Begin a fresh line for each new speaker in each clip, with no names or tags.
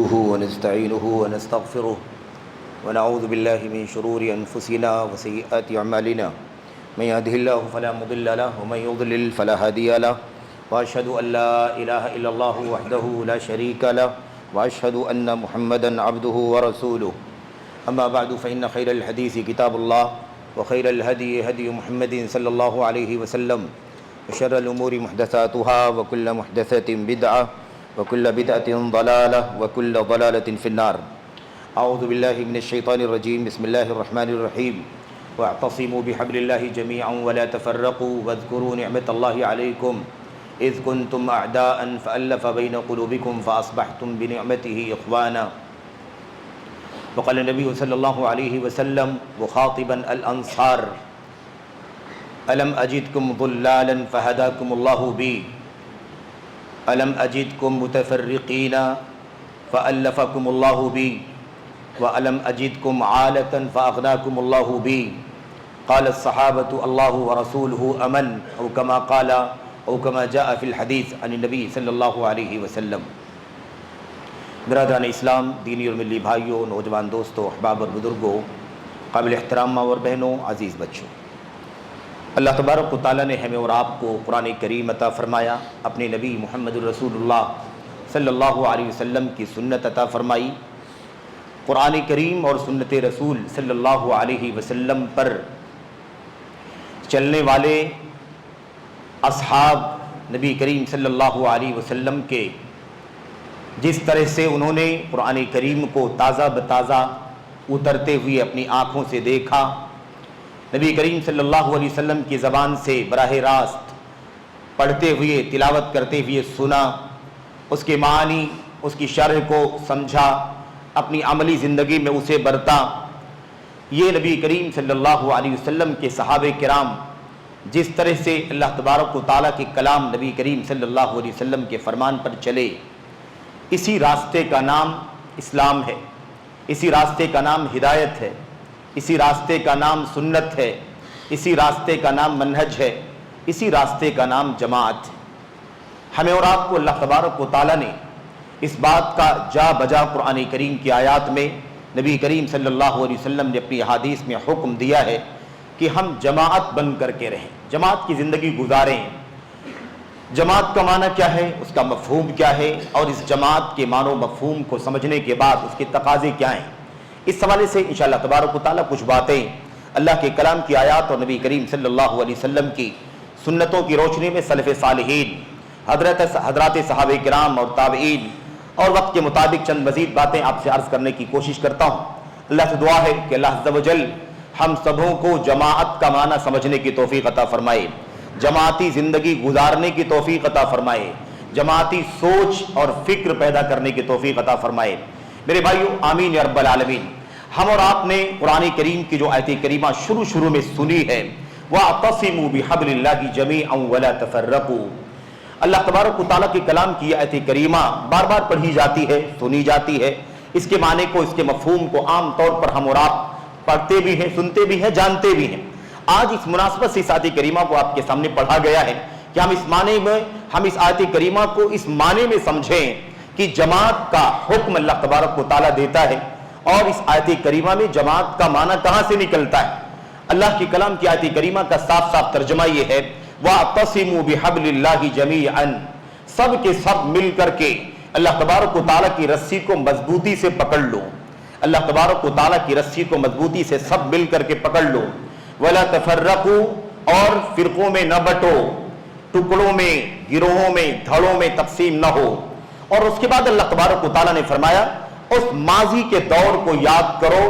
نحمده ونستعينه ونستغفره ونعوذ بالله من شرور أنفسنا وسيئات أعمالنا من يهده الله فلا مضل له ومن يضلل فلا هادي له وأشهد أن لا إله إلا الله وحده لا شريك له وأشهد أن محمدا عبده ورسوله أما بعد فإن خير الحديث كتاب الله وخير الهدي هدي محمد صلى الله عليه وسلم وشر الأمور محدثاتها وكل محدثة بدعة وكل بدعة ضلالة وكل ضلالة في النار. أعوذ بالله من الشيطان الرجيم. بسم الله الرحمن الرحيم. واعتصموا بحبل الله جميعا ولا تفرقوا واذكروا نعمة الله عليكم إذ كنتم أعداء فألف بين قلوبكم فأصبحتم بنعمته إخوانا. وقال النبي صلى الله عليه وسلم مخاطبا الأنصار: ألم أجدكم ضلالا فهداكم الله بي ألم أجدكم متفرقين فألفكم الله بي وألم أجدكم عالة فأغناكم الله بي. قال الصحابة الله ورسوله أمن أو كما قال أو كما جاء في الحديث عن النبي صلی اللہ علیہ وسلم. برادران اسلام، دینی اور ملی بھائیوں، نوجوان دوستوں، احباب اور بزرگوں، قابل احترام ماں اور بہنوں، عزیز بچوں، اللہ تبارک و تعالیٰ نے ہمیں اور آپ کو قرآن کریم عطا فرمایا، اپنے نبی محمد الرسول اللہ صلی اللہ علیہ وسلم کی سنت عطا فرمائی. قرآن کریم اور سنت رسول صلی اللہ علیہ وسلم پر چلنے والے اصحاب نبی کریم صلی اللہ علیہ وسلم کے جس طرح سے انہوں نے قرآن کریم کو تازہ بتازہ اترتے ہوئے اپنی آنکھوں سے دیکھا، نبی کریم صلی اللہ علیہ وسلم کی زبان سے براہ راست پڑھتے ہوئے تلاوت کرتے ہوئے سنا، اس کے معنی، اس کی شرح کو سمجھا، اپنی عملی زندگی میں اسے برتا. یہ نبی کریم صلی اللہ علیہ وسلم کے صحابہ کرام جس طرح سے اللہ تبارک و تعالیٰ کے کلام نبی کریم صلی اللہ علیہ وسلم کے فرمان پر چلے، اسی راستے کا نام اسلام ہے، اسی راستے کا نام ہدایت ہے، اسی راستے کا نام سنت ہے، اسی راستے کا نام منہج ہے، اسی راستے کا نام جماعت ہے. ہمیں اور آپ کو اللہ تبارک و تعالیٰ نے اس بات کا جا بجا قرآن کریم کی آیات میں نبی کریم صلی اللہ علیہ وسلم نے اپنی احادیث میں حکم دیا ہے کہ ہم جماعت بن کر کے رہیں، جماعت کی زندگی گزاریں. جماعت کا معنی کیا ہے، اس کا مفہوم کیا ہے، اور اس جماعت کے معنی و مفہوم کو سمجھنے کے بعد اس کے تقاضے کیا ہیں، اس حوالے سے انشاءاللہ تبارک و تعالیٰ کچھ باتیں اللہ کے کلام کی آیات اور نبی کریم صلی اللہ علیہ وسلم کی سنتوں کی روشنی میں سلف صالحین، حضرات صحابہ کرام اور تابعین اور وقت کے مطابق چند مزید باتیں آپ سے عرض کرنے کی کوشش کرتا ہوں. اللہ سے دعا ہے کہ اللہ عز و جل ہم سبوں کو جماعت کا معنی سمجھنے کی توفیق عطا فرمائے، جماعتی زندگی گزارنے کی توفیق عطا فرمائے، جماعتی سوچ اور فکر پیدا کرنے کی توفیق عطا فرمائے. میرے بھائیو، آمین یا رب العالمین. ہم اور آپ نے قرآن کریم کی جو آیت کریمہ شروع میں سنی ہے، وَاعْتَصِمُوا بِحَبْلِ اللَّهِ جَمِيعًا وَلَا تَفَرَّقُوا، اللہ تبارک و تعالیٰ کے کلام کی آیت کریمہ بار بار پڑھی جاتی ہے، سنی جاتی ہے. اس کے معنی کو، اس کے مفہوم کو عام طور پر ہم اور آپ پڑھتے بھی ہیں، سنتے بھی ہیں، جانتے بھی ہیں. آج اس مناسبت سے اس آیت کریمہ کو آپ کے سامنے پڑھا گیا ہے کہ ہم اس معنی میں، ہم اس آیت کریمہ کو اس معنی میں سمجھیں کہ جماعت کا حکم اللہ تبارک و تعالیٰ دیتا ہے، اور اس آیت کریمہ میں جماعت کا معنی کہاں سے نکلتا ہے. اللہ کے کلام کی آیت کریمہ کا صاف ترجمہ یہ ہے: وَاعْتَصِمُوا بِحَبْلِ اللَّهِ جَمِيعًا، سب کے سب مل کر کے اللہ تبارک و تعالیٰ کی رسی کو مضبوطی سے پکڑ لو. اللہ تبارک و تعالیٰ کی رسی کو مضبوطی سے سب مل کر کے پکڑ لو. وَلَا تَفَرَّقُوا، اور فرقوں میں نہ بٹو، ٹکڑوں میں، گروہوں میں، دھڑوں میں تقسیم نہ ہو. اور اس کے بعد اللہ تبارک و تعالیٰ نے فرمایا اس ماضی کے دور کو یاد کرو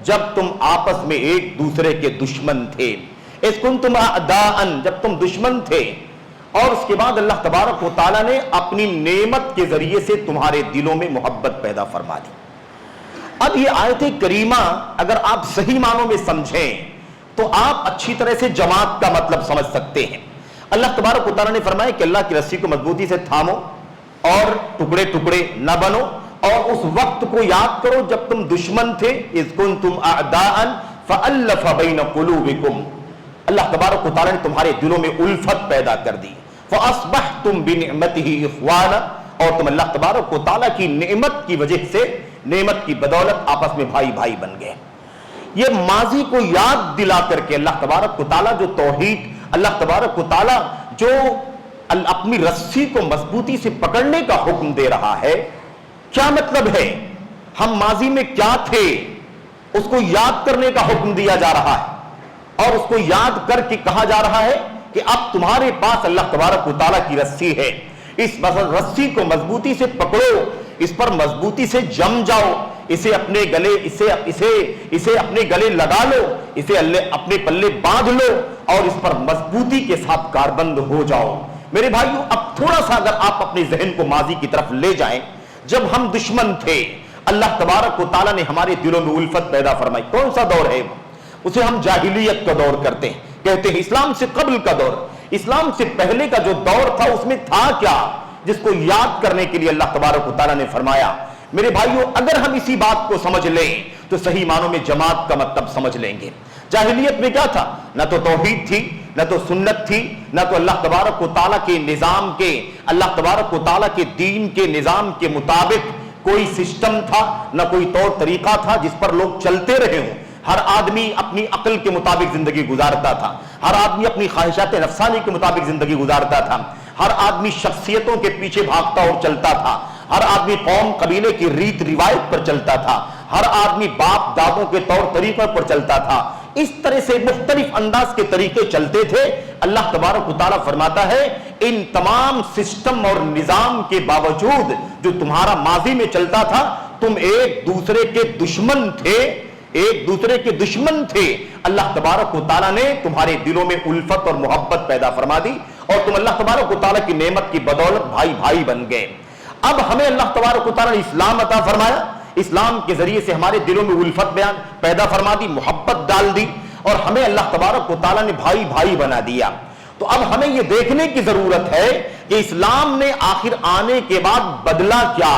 جب تم آپس میں ایک دوسرے کے دشمن تھے. اِذْ كُنْتُمْ أَعْدَاءً، جب تم دشمن تھے. اور اس کے بعد اللہ تبارک و تعالیٰ نے اپنی نعمت کے ذریعے سے تمہارے دلوں میں محبت پیدا فرما دی. اب یہ آیت کریمہ اگر آپ صحیح معنوں میں سمجھیں تو آپ اچھی طرح سے جماعت کا مطلب سمجھ سکتے ہیں. اللہ تبارک و تعالیٰ نے فرمایا کہ اللہ کی رسی کو مضبوطی سے تھامو اور ٹکڑے ٹکڑے نہ بنو، اور اس وقت کو یاد کرو جب تم دشمن تھے. اذ کنتم اعداء فالف بین قلوبکم، اللہ تبارک و تعالیٰ نے تمہارے دلوں میں الفت پیدا کر دی. فاصبحتم بنعمتہ اخوانا، اور تم اللہ تبارک و تعالیٰ کی نعمت کی وجہ سے، نعمت کی بدولت آپس میں بھائی بھائی بن گئے۔ یہ ماضی کو یاد دلا کر کے اللہ تبارک و تعالیٰ جو توحید، اللہ تبارک و تعالیٰ جو اپنی رسی کو مضبوطی سے پکڑنے کا حکم دے رہا ہے، کیا مطلب ہے؟ ہم ماضی میں کیا تھے اس کو یاد کرنے کا حکم دیا جا رہا ہے، اور اس کو یاد کر کے کہا جا رہا ہے کہ اب تمہارے پاس اللہ تبارک و تعالیٰ کی رسی ہے، اس رسی کو مضبوطی سے پکڑو، اس پر مضبوطی سے جم جاؤ، اسے اپنے گلے اسے اپنے گلے لگا لو، اسے اپنے پلے باندھ لو اور اس پر مضبوطی کے ساتھ کاربند ہو جاؤ۔ میرے بھائیو، اب تھوڑا سا اگر آپ اپنے ذہن کو ماضی کی طرف لے جائیں، جب ہم دشمن تھے، اللہ تبارک و تعالیٰ نے ہمارے دلوں میں الفت پیدا فرمائی۔ کون سا دور ہے وہ؟ اسے ہم جاہلیت کا دور کہتے ہیں اسلام سے قبل کا دور۔ اسلام سے پہلے کا جو دور تھا اس میں تھا کیا، جس کو یاد کرنے کے لیے اللہ تبارک و تعالیٰ نے فرمایا۔ میرے بھائیو، اگر ہم اسی بات کو سمجھ لیں تو صحیح معنوں میں جماعت کا مطلب سمجھ لیں گے۔ جاہلیت میں کیا تھا؟ نہ تو توحید تھی، نہ تو سنت تھی، نہ تو اللہ تبارک و تعالیٰ کے نظام کے، اللہ تبارک و تعالیٰ کے دین کے نظام کے مطابق کوئی سسٹم تھا، نہ کوئی طور طریقہ تھا جس پر لوگ چلتے رہے ہوں۔ ہر آدمی اپنی عقل کے مطابق زندگی گزارتا تھا، ہر آدمی اپنی خواہشات نفسانی کے مطابق زندگی گزارتا تھا، ہر آدمی شخصیتوں کے پیچھے بھاگتا اور چلتا تھا، ہر آدمی قوم قبیلے کی ریت روایت پر چلتا تھا، ہر آدمی باپ دادوں کے طور طریقوں پر چلتا تھا۔ اس طرح سے مختلف انداز کے طریقے چلتے تھے۔ اللہ تبارک و تعالیٰ فرماتا ہے ان تمام سسٹم اور نظام کے باوجود جو تمہارا ماضی میں چلتا تھا، تم ایک دوسرے کے دشمن تھے، ایک دوسرے کے دشمن تھے۔ اللہ تبارک و تعالیٰ نے تمہارے دلوں میں الفت اور محبت پیدا فرما دی، اور تم اللہ تبارک و تعالیٰ کی نعمت کی بدولت بھائی بھائی بن گئے۔ اب ہمیں اللہ تبارک و تعالیٰ نے اسلام عطا فرمایا، اسلام کے ذریعے سے ہمارے دلوں میں الفت پیدا فرما دی، محبت ڈال دی، اور ہمیں اللہ تبارک و تعالیٰ نے بھائی بھائی بنا دیا۔ تو اب ہمیں یہ دیکھنے کی ضرورت ہے کہ اسلام نے آخر آنے کے بعد بدلا کیا،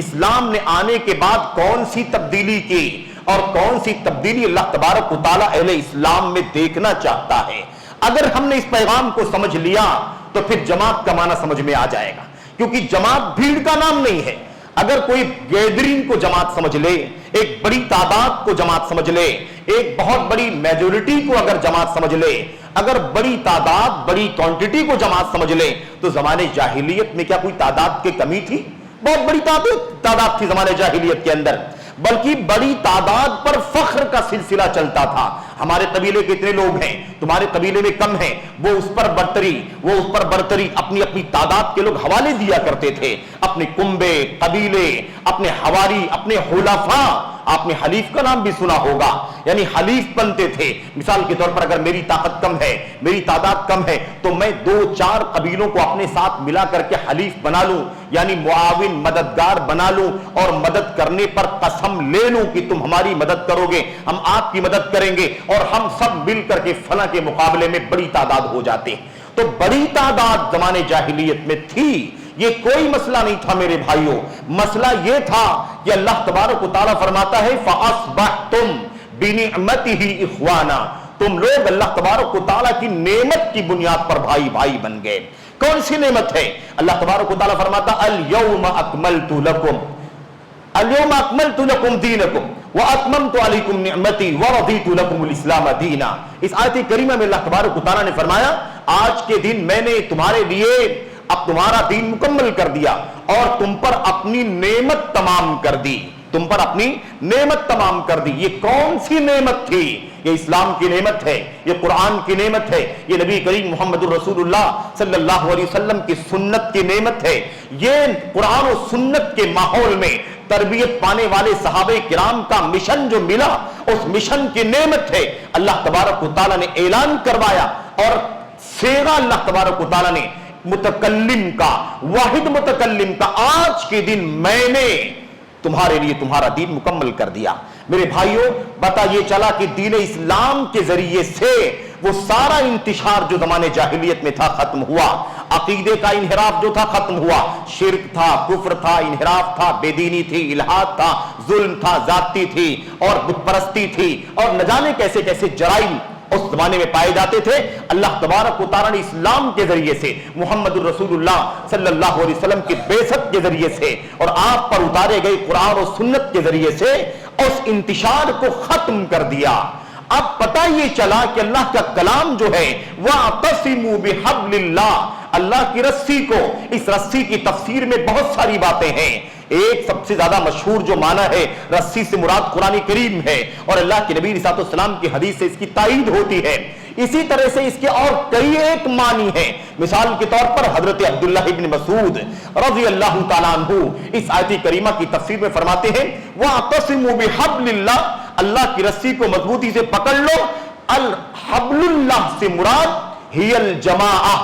اسلام نے آنے کے بعد کون سی تبدیلی کی، اور کون سی تبدیلی اللہ تبارک و تعالیٰ اہل اسلام میں دیکھنا چاہتا ہے۔ اگر ہم نے اس پیغام کو سمجھ لیا تو پھر جماعت کا معنی سمجھ میں آ جائے گا، کیونکہ جماعت بھیڑ کا نام نہیں ہے۔ اگر کوئی گیدرنگ کو جماعت سمجھ لے، ایک بڑی تعداد کو جماعت سمجھ لے، ایک بہت بڑی میجورٹی کو اگر جماعت سمجھ لے، اگر بڑی تعداد بڑی کوانٹٹی کو جماعت سمجھ لے، تو زمانے جاہلیت میں کیا کوئی تعداد کی کمی تھی؟ بہت بڑی تعداد تھی زمانے جاہلیت کے اندر، بلکہ بڑی تعداد پر فخر کا سلسلہ چلتا تھا۔ ہمارے قبیلے کے اتنے لوگ ہیں، تمہارے قبیلے میں کم ہیں، وہ اس پر برتری اپنی اپنی تعداد کے لوگ حوالے دیا کرتے تھے، اپنے کنبے، قبیلے، اپنے حواری، اپنے حلفاء۔ آپ نے حلیف کا نام بھی سنا ہوگا، یعنی حلیف بنتے تھے۔ مثال کے طور پر اگر میری طاقت کم ہے، میری تعداد کم ہے، تو میں 2-4 قبیلوں کو اپنے ساتھ ملا کر کے حلیف بنا لوں، یعنی معاون مددگار بنا لوں، اور مدد کرنے پر قسم لے لوں کہ تم ہماری مدد کرو گے، ہم آپ کی مدد کریں گے، اور ہم سب مل کر کے فلاں کے مقابلے میں بڑی تعداد ہو جاتے۔ تو بڑی تعداد زمانے جاہلیت میں تھی، یہ کوئی مسئلہ نہیں تھا میرے بھائیوں۔ مسئلہ یہ تھا کہ اللہ تبارک و تعالیٰ فرماتا ہے فَأَصْبَحْتُمْ بِنِعْمَتِهِ إِخْوَانًا، تم لوگ اللہ تبارک و تعالیٰ کی نعمت کی بنیاد پر بھائی بھائی بن گئے۔ کون سی نعمت ہے؟ اللہ تبارک و تعالیٰ فرماتا الْيَوْمَ أَكْمَلْتُ لَكُمْ الْيَوْمَ أَكْمَلْتُ لَكُمْ دِينَكُمْ وَأَتْمَمْتُ عَلَيْكُمْ نِعْمَتِي وَرَضِيتُ لَكُمُ الْإِسْلَامَ دِينًا۔ اس آیت کریمہ میں اللہ تبارک و تعالیٰ نے فرمایا آج کے دن میں نے تمہارے لیے اب تمہارا دین مکمل کر دیا، اور تم پر اپنی نعمت تمام کر دی، تم پر اپنی نعمت تمام کر دی۔ یہ کون سی نعمت تھی؟ یہ اسلام کی نعمت ہے، یہ قرآن کی نعمت ہے، یہ نبی کریم محمد الرسول اللہ صلی اللہ علیہ وسلم کی سنت کی نعمت ہے۔ یہ قرآن و سنت کے ماحول میں تربیت پانے والے صحابہ کرام کا مشن جو ملا، اس مشن کی نعمت ہے۔ اللہ تبارک و تعالیٰ نے اعلان کروایا، اور سیغا اللہ تبارک و تعالیٰ نے متکلم کا، واحد متکلم کا، آج کے دن میں نے تمہارے لیے تمہارا دین مکمل کر دیا۔ میرے بھائیوں، پتہ یہ چلا کہ دین اسلام کے ذریعے سے وہ سارا انتشار جو زمانے جاہلیت میں تھا ختم ہوا، عقیدے کا انحراف جو تھا ختم ہوا، شرک تھا، کفر تھا، انحراف تھا، بے دینی تھی، الحاد تھا، ظلم تھا، ذاتی تھی، اور بت پرستی تھی، اور نہ جانے کیسے کیسے جرائم اس زمانے میں پائے جاتے تھے، اللہ تبارک و تعالیٰ نے اسلام کے ذریعے سے، محمد الرسول اللہ صلی اللہ علیہ وسلم کی بعثت کے ذریعے سے اور آپ پر اتارے گئے قرآن و سنت کے ذریعے سے اس انتشار کو ختم کر دیا۔ اب پتہ یہ چلا کہ اللہ کا کلام جو ہے وَاعْتَصِمُوا بِحَبْلِ اللَّهِ، اللہ کی رسی کو، اس رسی کی تفسیر میں بہت ساری باتیں ہیں۔ ایک سب سے زیادہ مشہور جو معنی ہے رسی سے مراد قرآن کریم ہے، اور اللہ کے نبی صلی اللہ علیہ وسلم کی حدیث سے اس کی تائید ہوتی ہے۔ اسی طرح سے اس کے اور کئی ایک معنی ہیں۔ مثال کے طور پر حضرت عبداللہ ابن مسعود رضی اللہ تعالیٰ عنہ اس آیت کریمہ کی تفسیر میں فرماتے ہیں وَاعْتَصِمُوا بِحَبْلِ اللَّهِ، اللہ کی رسی کو مضبوطی سے پکڑ لو۔ الحبل اللہ سے مراد ہی الجماعہ،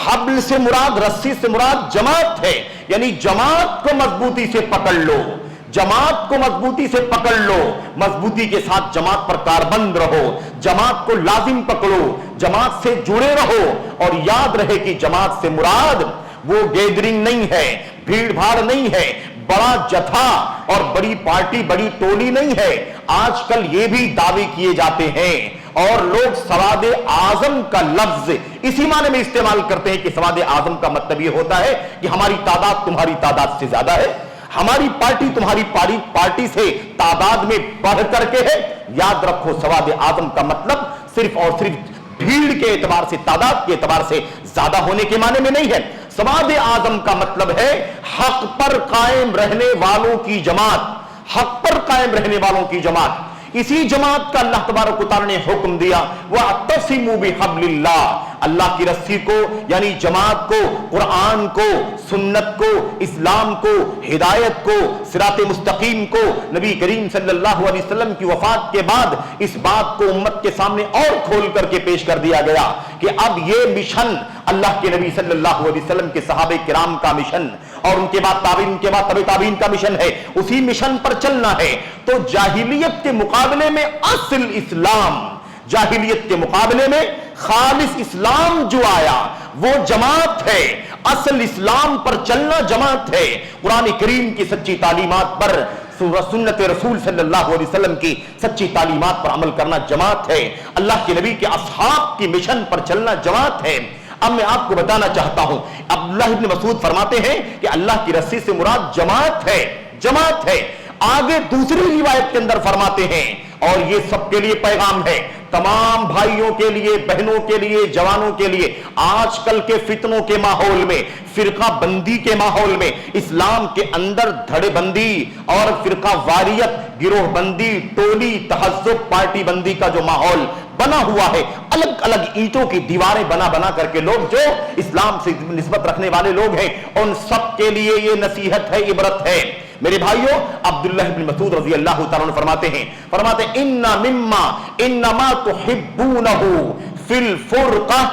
حبل سے مراد، رسی سے مراد جماعت ہے، یعنی جماعت کو مضبوطی سے پکڑ لو، جماعت کو مضبوطی سے پکڑ لو، مضبوطی کے ساتھ جماعت پر کاربند رہو، جماعت کو لازم پکڑو، جماعت سے جڑے رہو، اور یاد رہے کہ جماعت سے مراد وہ گیدرنگ نہیں ہے، بھیڑ بھاڑ نہیں ہے، بڑا جتھا اور بڑی پارٹی، بڑی ٹولی نہیں ہے۔ آج کل یہ بھی دعوے کیے جاتے ہیں اور لوگ سواد اعظم کا لفظ اسی معنی میں استعمال کرتے ہیں کہ سواد اعظم کا مطلب یہ ہوتا ہے کہ ہماری تعداد تمہاری تعداد سے زیادہ ہے، ہماری پارٹی تمہاری پارٹی سے تعداد میں بڑھ کر کے ہے۔ یاد رکھو سواد اعظم کا مطلب صرف اور صرف بھیڑ کے اعتبار سے، تعداد کے اعتبار سے زیادہ ہونے کے معنی میں نہیں ہے۔ سواد اعظم کا مطلب ہے حق پر قائم رہنے والوں کی جماعت، حق پر قائم رہنے والوں کی جماعت۔ اسی جماعت کا اللہ تبارک و تعالی نے حکم دیا وَاعْتَصِمُوا بِحَبْلِ اللَّهِ، اللہ کی رسی کو یعنی جماعت کو، قرآن کو، سنت کو، اسلام کو، ہدایت کو، صراط مستقیم کو۔ نبی کریم صلی اللہ علیہ وسلم کی وفات کے بعد اس بات کو امت کے سامنے اور کھول کر کے پیش کر دیا گیا کہ اب یہ مشن اللہ کے نبی صلی اللہ علیہ وسلم کے صحابہ کرام کا مشن اور ان کے بعد تابعین کے بعد تابعین کا مشن ہے، اسی مشن پر چلنا ہے۔ تو جاہلیت کے مقابلے میں اصل اسلام، جاہلیت کے مقابلے میں خالص اسلام جو آیا وہ جماعت ہے، اصل اسلام پر چلنا جماعت ہے، قرآن کریم کی سچی تعلیمات پر، سنت رسول صلی اللہ علیہ وسلم کی سچی تعلیمات پر عمل کرنا جماعت ہے، اللہ کے نبی کے اصحاب کی مشن پر چلنا جماعت ہے۔ اب میں آپ کو بتانا چاہتا ہوں، عبداللہ ابن مسعود فرماتے ہیں کہ اللہ کی رسی سے مراد جماعت ہے، جماعت ہے۔ آگے دوسری روایت کے اندر فرماتے ہیں، اور یہ سب کے لیے پیغام ہے، تمام بھائیوں کے لیے، بہنوں کے لیے، جوانوں کے لیے، آج کل کے فتنوں کے ماحول میں، فرقہ بندی کے ماحول میں، اسلام کے اندر دھڑے بندی اور فرقہ واریت، گروہ بندی، ٹولی، تحزب، پارٹی بندی کا جو ماحول بنا ہوا ہے، الگ الگ اینٹوں کی دیواریں بنا بنا کر کے لوگ جو اسلام سے نسبت رکھنے والے لوگ ہیں، ان سب کے لیے یہ نصیحت ہے، عبرت ہے۔ میرے بھائیوں، عبداللہ بن مسعود رضی اللہ تعالیٰ عنہ فرماتے ہیں انما تحبونہ فی الفرقہ،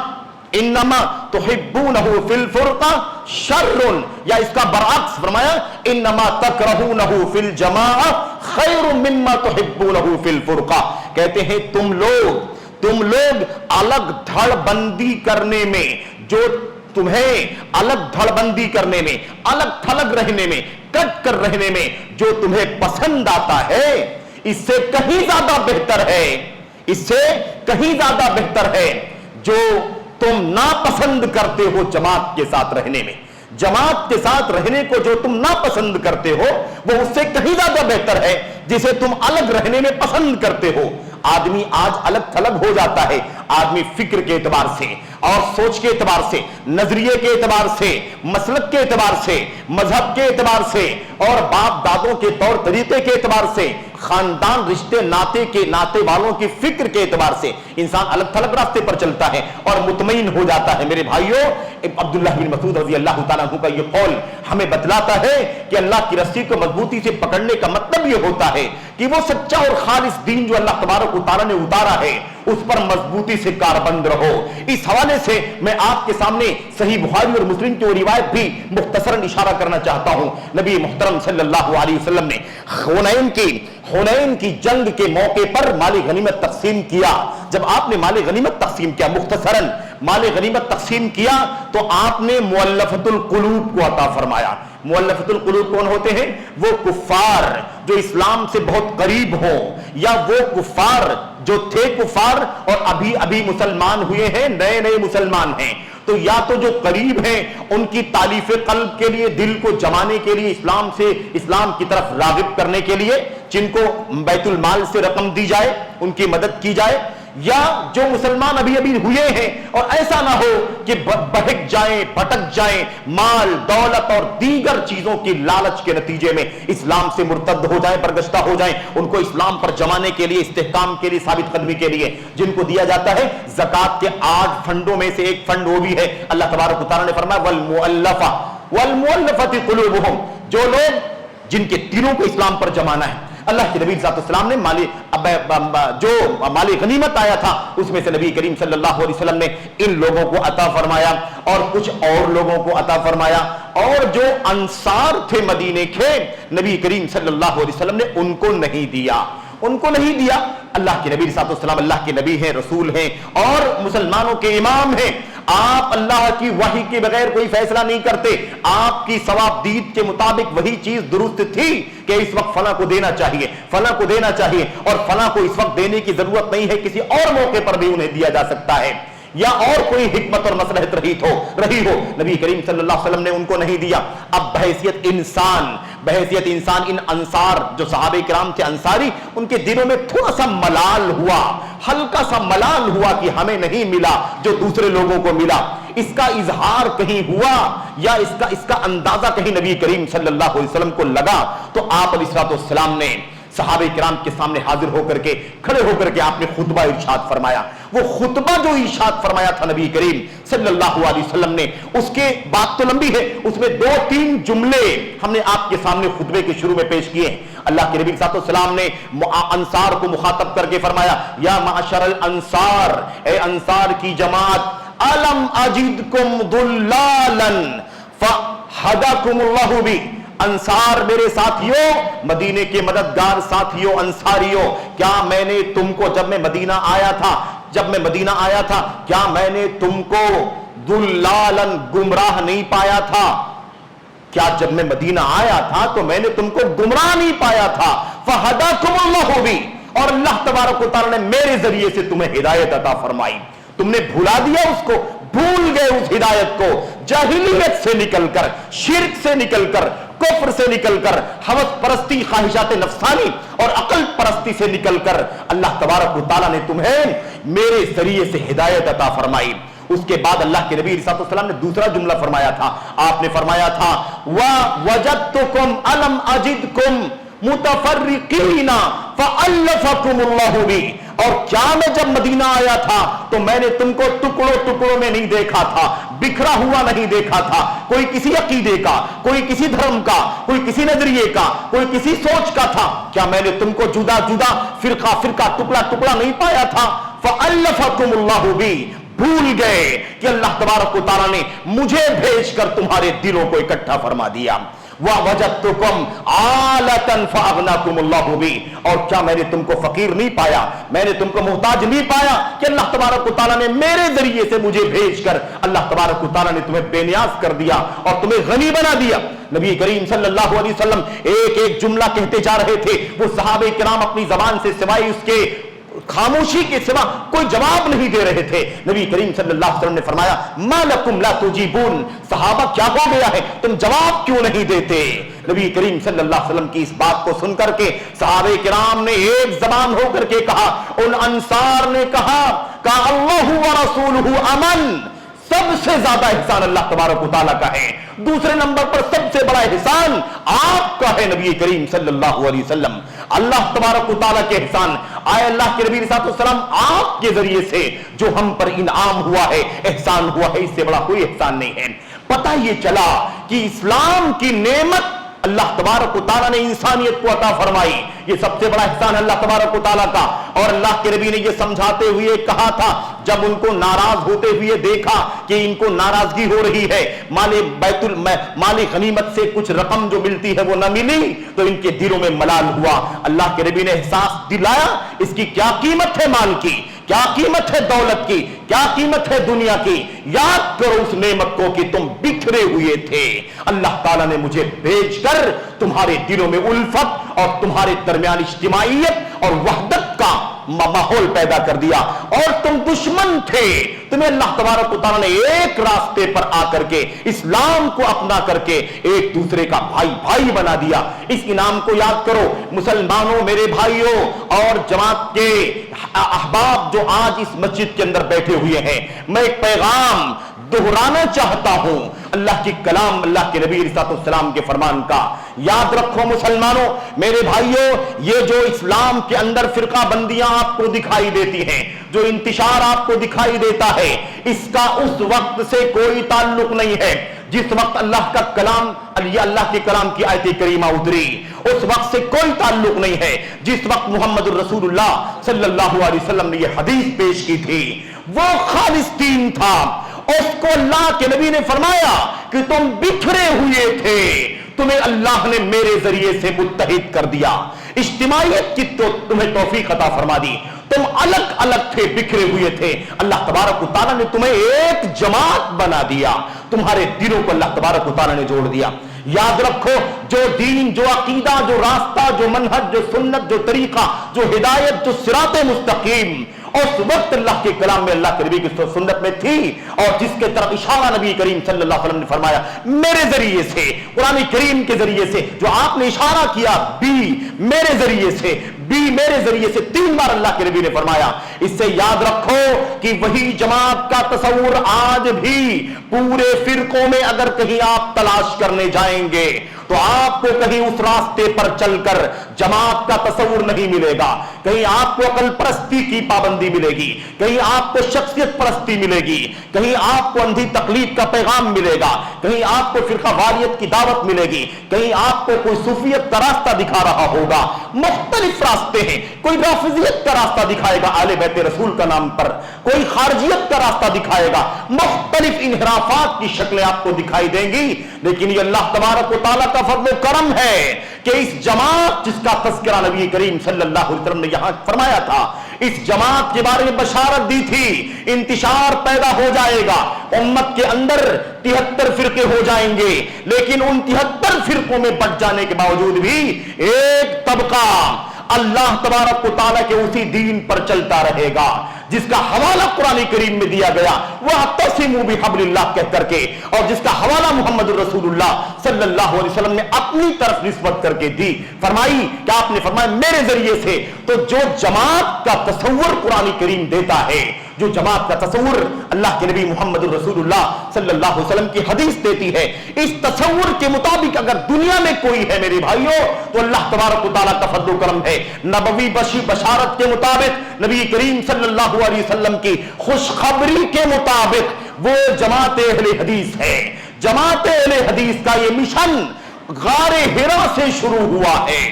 انما تحبونہ فی الفرقہ شر، یا اس کا برعکس فرمایا انما تکرہونہ فی الجماعہ خیر مما تحبونہ فی الفرقہ۔ کہتے ہیں تم لوگ الگ دھڑ بندی کرنے میں، جو تمہیں الگ دھڑ بندی کرنے میں، الگ تھلگ رہنے میں، کٹ کر رہنے میں جو تمہیں پسند آتا ہے، اس سے کہیں زیادہ بہتر ہے، اس سے کہیں زیادہ بہتر ہے جو تم ناپسند کرتے ہو جماعت کے ساتھ رہنے میں، جماعت کے ساتھ رہنے کو جو تم ناپسند کرتے ہو وہ اس سے کہیں زیادہ بہتر ہے جسے تم الگ رہنے میں پسند کرتے ہو۔ آدمی آج الگ تھلگ ہو جاتا ہے، آدمی فکر کے اعتبار سے اور سوچ کے اعتبار سے، نظریے کے اعتبار سے، مسلک کے اعتبار سے، مذہب کے اعتبار سے اور باپ دادوں کے طور طریقے کے اعتبار سے، خاندان رشتے ناتے والوں کی فکر کے اعتبار سے انسان الگ تھلگ راستے پر چلتا ہے اور مطمئن ہو جاتا ہے۔ میرے بھائیوں، عبداللہ بن مسعود رضی اللہ تعالیٰ عنہ کا یہ قول ہمیں بتلاتا ہے کہ اللہ کی رسی کو مضبوطی سے پکڑنے کا مطلب یہ ہوتا ہے کہ وہ سچا اور خالص دین جو اللہ تبارک و تعالیٰ نے اتارا ہے اس پر مضبوطی سے کاربند رہو۔ اس حوالے سے میں آپ کے سامنے صحیح بخاری اور مسلم کی وہ روایت بھی مختصراً اشارہ کرنا چاہتا ہوں۔ نبی محترم صلی اللہ علیہ وسلم نے حنین کی جنگ کے موقع پر مال غنیمت تقسیم کیا۔ جب آپ نے مال غنیمت تقسیم کیا، مختصراً مال غنیمت تقسیم کیا، تو آپ نے مؤلفۃ القلوب کو عطا فرمایا۔ मुअल्लफत القلوب कौन होते हैं? वो कुफ्फार जो इस्लाम से बहुत करीब हो, या वो कुफ्फार जो थे कुफ्फार और अभी अभी मुसलमान हुए हैं, नए नए मुसलमान हैं। तो या तो जो करीब हैं उनकी तालीफ कल्ब के लिए, दिल को जमाने के लिए, इस्लाम से इस्लाम की तरफ रागिब करने के लिए, जिनको बैतुल माल से रकम दी जाए, उनकी मदद की जाए, या जो मुसलमान अभी अभी हुए हैं और ऐसा ना हो कि बहक जाएं, भटक जाएं, माल दौलत और दीगर चीजों की लालच के नतीजे में इस्लाम से मुर्तद हो जाएं, बरगश्ता हो जाएं, उनको इस्लाम पर जमाने के लिए, इस्तेहकाम के लिए, साबित कदमी के लिए जिनको दिया जाता है। ज़कात के 8 फंडों में से एक फंड वो भी है। अल्लाह तबारक व तआला ने फरमाया वल मुअल्लफति क़ुलूबुहुम, जो लोग जिनके दिलों को इस्लाम पर जमाना है। अल्लाह के नबी सल्लल्लाहु अलैहि वसल्लम ने जो माली गनीमत आया था उसमें से नबी करीम सल्लल्लाहु अलैहि वसल्लम ने इन लोगों को अता फरमाया और कुछ और लोगों को अता फरमाया। और जो अंसार थे मदीने के, नबी करीम सल्लल्लाहु अलैहि वसल्लम ने उनको नहीं दिया, उनको नहीं दिया। अल्लाह के नबी सल्लल्लाहु अलैहि वसल्लम अल्लाह के नबी हैं, रसूल हैं और मुसलमानों के इमाम हैं। आप अल्लाह की वही के बगैर कोई फैसला नहीं करते। आपकी सवाबदीद के मुताबिक वही चीज दुरुस्त थी कि इस वक्त फला को देना चाहिए, फला को देना चाहिए, और फला को इस वक्त देने की जरूरत नहीं है, किसी और मौके पर भी उन्हें दिया जा सकता है, या और कोई हिकमत और मसलहत रही हो। नबी करीम सल्लल्लाहु अलैहि वसल्लम ने उनको नहीं दिया। अब बहैसियत इंसान इन अंसार जो सहाबे किराम थे अंसारी, उनके दिलों में थोड़ा सा मलाल हुआ, हल्का सा मलाल हुआ कि हमें नहीं मिला जो दूसरे लोगों को मिला। इसका इजहार कहीं हुआ या इसका अंदाजा कहीं नबी करीम सल्लल्लाहु अलैहि वसल्लम को लगा, तो आप अलैहिस्सलाम ने सहाबे किराम के सामने हाजिर होकर के, खड़े होकर के आपने खुतबा इरशाद फरमाया। वो खुतबा जो इरशाद फरमाया था नबी करीम सल्लल्लाहु अलैहि वसल्लम ने, उसके बात तो लंबी है, उसमें 2-3 जुमले हमने आपके सामने खुतबे के शुरू में पेश किए हैं। अल्लाह के नबी सल्लल्लाहु अलैहि वसल्लम ने अंसार को मुखातब करके फरमाया, या माशरल अंसार, ए अंसार की जमात, अलम अजिदकुम दुल्लालन फहदाकुमुल्लाहु बि। अंसार मेरे साथियों, मदीने के मददगार साथियों, अंसारियों, क्या मैंने तुमको जब मैं मदीना आया था, क्या मैंने तुमको दुल्लालन गुमराह नहीं पाया था? क्या जब मैं मदीना आया था तो मैंने तुमको गुमराह नहीं पाया था? फहदाकुमुल्लाहु बि, और अल्लाह तबारक व तआला ने मेरे जरिए से तुम्हें हिदायत अता फरमाई। तुमने भुला दिया उसको, भूल गए उस हिदायत को, जाहिलियत से निकलकर, शिर्क से निकलकर, कुफ्र से निकलकर, हवस परस्ती, ख्वाहिशात नफ्सानी और अकल परस्ती से निकलकर अल्लाह तबारक व तआला ने तुम्हें मेरे जरिए से हिदायत अता फरमाई। उसके बाद अल्लाह के नबी सल्लल्लाहु अलैहि वसल्लम ने दूसरा जुमला फरमाया था। आपने फरमाया था, वजदतुकुम अलम अजिदकुम मुतफर्रिकीना फअल्लफकुमुल्लाहु बि, और क्या मैं जब मदीना आया था तो मैंने तुमको टुकड़ों टुकड़ों में नहीं देखा था, बिखरा हुआ नहीं देखा था, कोई किसी अकीदे का, कोई किसी धर्म का, कोई किसी नजरिए का, कोई किसी सोच का था। क्या मैंने तुमको जुदा जुदा, फिरका फिरका, टुकड़ा टुकड़ा नहीं पाया था? फअल्लफकुमुल्लाहु बि, भूल गए कि अल्लाह तबारक व तआला ने मुझे भेजकर तुम्हारे दिलों को इकट्ठा फरमा दिया। वजदतुकुम आलतन फअगनाकुमुल्लाहु बि, और क्या मैंने तुमको फकीर नहीं पाया, मैंने तुमको मोहताज नहीं पाया कि अल्लाह तबारक व तआला ने मेरे जरिए से मुझे भेजकर अल्लाह तबारक व तआला ने तुम्हें बेनियाज कर दिया और तुम्हें गनी बना दिया। नबी करीम सल्लल्लाहु अलैहि वसल्लम एक एक जुमला कहते जा रहे थे। वो सहाबे किराम अपनी जबान से सिवाय उसके खामोशी के सिवा कोई जवाब नहीं दे रहे थे। नबी करीम सल्लल्लाहु अलैहि वसल्लम ने फरमाया, मा लकुम ला तुजीबून, सहाबा क्या हो गया है, तुम जवाब क्यों नहीं देते? नबी करीम सल्लल्लाहु अलैहि वसल्लम की इस बात को सुनकर के सहाबे किराम ने एक जबान होकर के कहा, उन अंसार ने कहा अल्लाहु व रसूलुहु अमन, सबसे ज्यादा एहसान अल्लाह तबारक व तआला का है, दूसरे नंबर पर सबसे बड़ा एहसान आपका है नबी करीम सल्लल्लाहु अलैहि वसल्लम। अल्लाह तबारक व तआला के एहसान आए, अल्लाह के नबी सल्लल्लाहु अलैहि वसल्लम आपके जरिए से जो हम पर इनाम हुआ है, एहसान हुआ है, इससे बड़ा कोई एहसान नहीं है। पता ये चला कि इस्लाम की नेमत अल्लाह तबारक व तआला ने इंसानियत को अता फरमाई, ये सबसे बड़ा एहसान अल्लाह तबारक व तआला का। और अल्लाह के नबी ने ये समझाते हुए कहा था, जब उनको नाराज होते हुए देखा कि इनको नाराजगी हो रही है, माली गनीमत से कुछ रकम जो मिलती है वो न मिली, तो इनके दिलों में मलाल हुआ। अल्लाह के नबी ने एहसास दिलाया इसकी क्या कीमत है माल की, کیا قیمت ہے دولت کی, کیا قیمت ہے دنیا کی. یاد کرو اس نعمت کو کہ تم بکھرے ہوئے تھے, اللہ تعالیٰ نے مجھے بھیج کر تمہارے دلوں میں الفت اور تمہارے درمیان اجتماعیت اور وحدت کا ماحول پیدا کر دیا. اور تم دشمن تھے, تمہیں اللہ تبارک و تعالیٰ نے ایک راستے پر آ کر کے اسلام کو اپنا کر کے ایک دوسرے کا بھائی بھائی بنا دیا. اس انعام کو یاد کرو مسلمانوں, میرے بھائیوں اور جماعت کے احباب جو آج اس مسجد کے اندر بیٹھے ہوئے ہیں. میں ایک پیغام دہرانا چاہتا ہوں اللہ کی کلام, اللہ کے نبی علیہ السلام کے فرمان کا. یاد رکھو مسلمانوں, میرے بھائیوں, یہ جو اسلام کے اندر فرقہ بندیاں آپ کو دکھائی دیتی ہیں, جو انتشار آپ کو دکھائی دیتا ہے, اس کا اس وقت سے کوئی تعلق نہیں ہے جس وقت اللہ کا کلام, اللہ کے کلام کی آیت کریمہ اتری. اس وقت سے کوئی تعلق نہیں ہے جس وقت محمد الرسول اللہ صلی اللہ علیہ وسلم نے یہ حدیث پیش کی تھی. وہ خالص دین تھا. اس کو اللہ کے نبی نے فرمایا کہ تم بکھرے ہوئے تھے, تمہیں اللہ نے میرے ذریعے سے متحد کر دیا, اجتماعیت کی تو تمہیں توفیق عطا فرما دی. تم الگ الگ تھے, بکھرے ہوئے تھے, اللہ تبارک و تعالیٰ نے تمہیں ایک جماعت بنا دیا, تمہارے دلوں کو اللہ تبارک و تعالیٰ نے جوڑ دیا. یاد رکھو جو دین, جو عقیدہ, جو راستہ, جو منہج, جو سنت, جو طریقہ, جو ہدایت, جو صراط مستقیم اس وقت اللہ کے کلام میں, اللہ کے نبی کی سنت میں تھی, اور جس کے طرف اشارہ نبی کریم صلی اللہ علیہ وسلم نے فرمایا میرے ذریعے سے, قرآن کریم کے ذریعے سے جو آپ نے اشارہ کیا بی میرے ذریعے سے, بی میرے ذریعے سے, 3 بار اللہ کے نبی نے فرمایا. اس سے یاد رکھو کہ وہی جماعت کا تصور آج بھی پورے فرقوں میں اگر کہیں آپ تلاش کرنے جائیں گے تو آپ کو کہیں اس راستے پر چل کر جماعت کا تصور نہیں ملے گا. کہیں آپ کو عقل پرستی کی پابندی ملے گی, کہیں آپ کو شخصیت پرستی ملے گی, کہیں آپ کو اندھی تقلید کا پیغام ملے گا, کہیں آپ کو فرقہ واریت کی دعوت ملے گی, کہیں آپ کو کوئی صوفیت کا راستہ دکھا رہا ہوگا. مختلف راستے ہیں, کوئی رافضیت کا راستہ دکھائے گا اہل بیت رسول کا نام پر, کوئی خارجیت کا راستہ دکھائے گا, مختلف انحرافات کی شکلیں آپ کو دکھائی دیں گی. لیکن یہ اللہ تبارک و تعالیٰ کا فضل و کرم ہے کہ اس جماعت جس کا تذکرہ نبی کریم صلی اللہ علیہ وسلم نے یہاں فرمایا تھا, اس جماعت کے بارے میں بشارت دی تھی, انتشار پیدا ہو جائے گا, امت کے اندر 73 فرقے ہو جائیں گے, لیکن ان 73 فرقوں میں بٹ جانے کے باوجود بھی ایک طبقہ اللہ تبارک و تعالیٰ کے اسی دین پر چلتا رہے گا جس کا حوالہ قرآن کریم میں دیا گیا وَاعْتَصِمُوا بِحَبْلِ اللَّهِ کہہ کر کے, اور جس کا حوالہ محمد الرسول اللہ صلی اللہ علیہ وسلم نے اپنی طرف نسبت کر کے دی. فرمائی کہ آپ نے فرمایا میرے ذریعے سے. تو جو جماعت کا تصور قرآن کریم دیتا ہے, جو جماعت کا تصور اللہ کے نبی محمد الرسول اللہ صلی اللہ علیہ وسلم کی حدیث دیتی ہے, اس تصور کے مطابق اگر دنیا میں کوئی ہے میرے بھائیوں تو اللہ تبارک و تعالیٰ کا فضل و کرم ہے. نبوی بشارت کے مطابق, نبی کریم صلی اللہ علیہ وسلم کی خوشخبری کے مطابق وہ جماعت اہل حدیث ہے. جماعت اہل حدیث کا یہ مشن غار حرا سے شروع ہوا ہے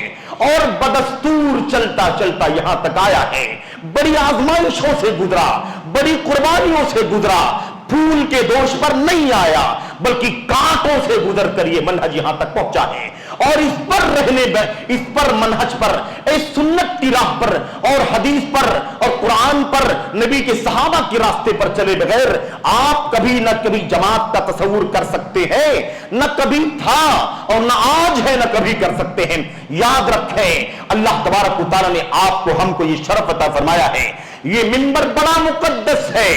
اور بدستور چلتا چلتا یہاں تک آیا ہے. بڑی آزمائشوں سے گزرا, بڑی قربانیوں سے گزرا, پھول کے دوش پر نہیں آیا بلکہ کانٹوں سے گزر کر یہ منہج یہاں تک پہنچا ہے. اور اس پر رہنے, اس پر منہج پر, اس سنت کی راہ پر اور حدیث پر اور قرآن پر, نبی کے صحابہ کے راستے پر چلے بغیر آپ کبھی نہ کبھی جماعت کا تصور کر سکتے ہیں, نہ کبھی تھا اور نہ آج ہے, نہ کبھی کر سکتے ہیں. یاد رکھیں اللہ تبارک و تعالیٰ نے آپ کو, ہم کو یہ شرف عطا فرمایا ہے. یہ منبر بڑا مقدس ہے,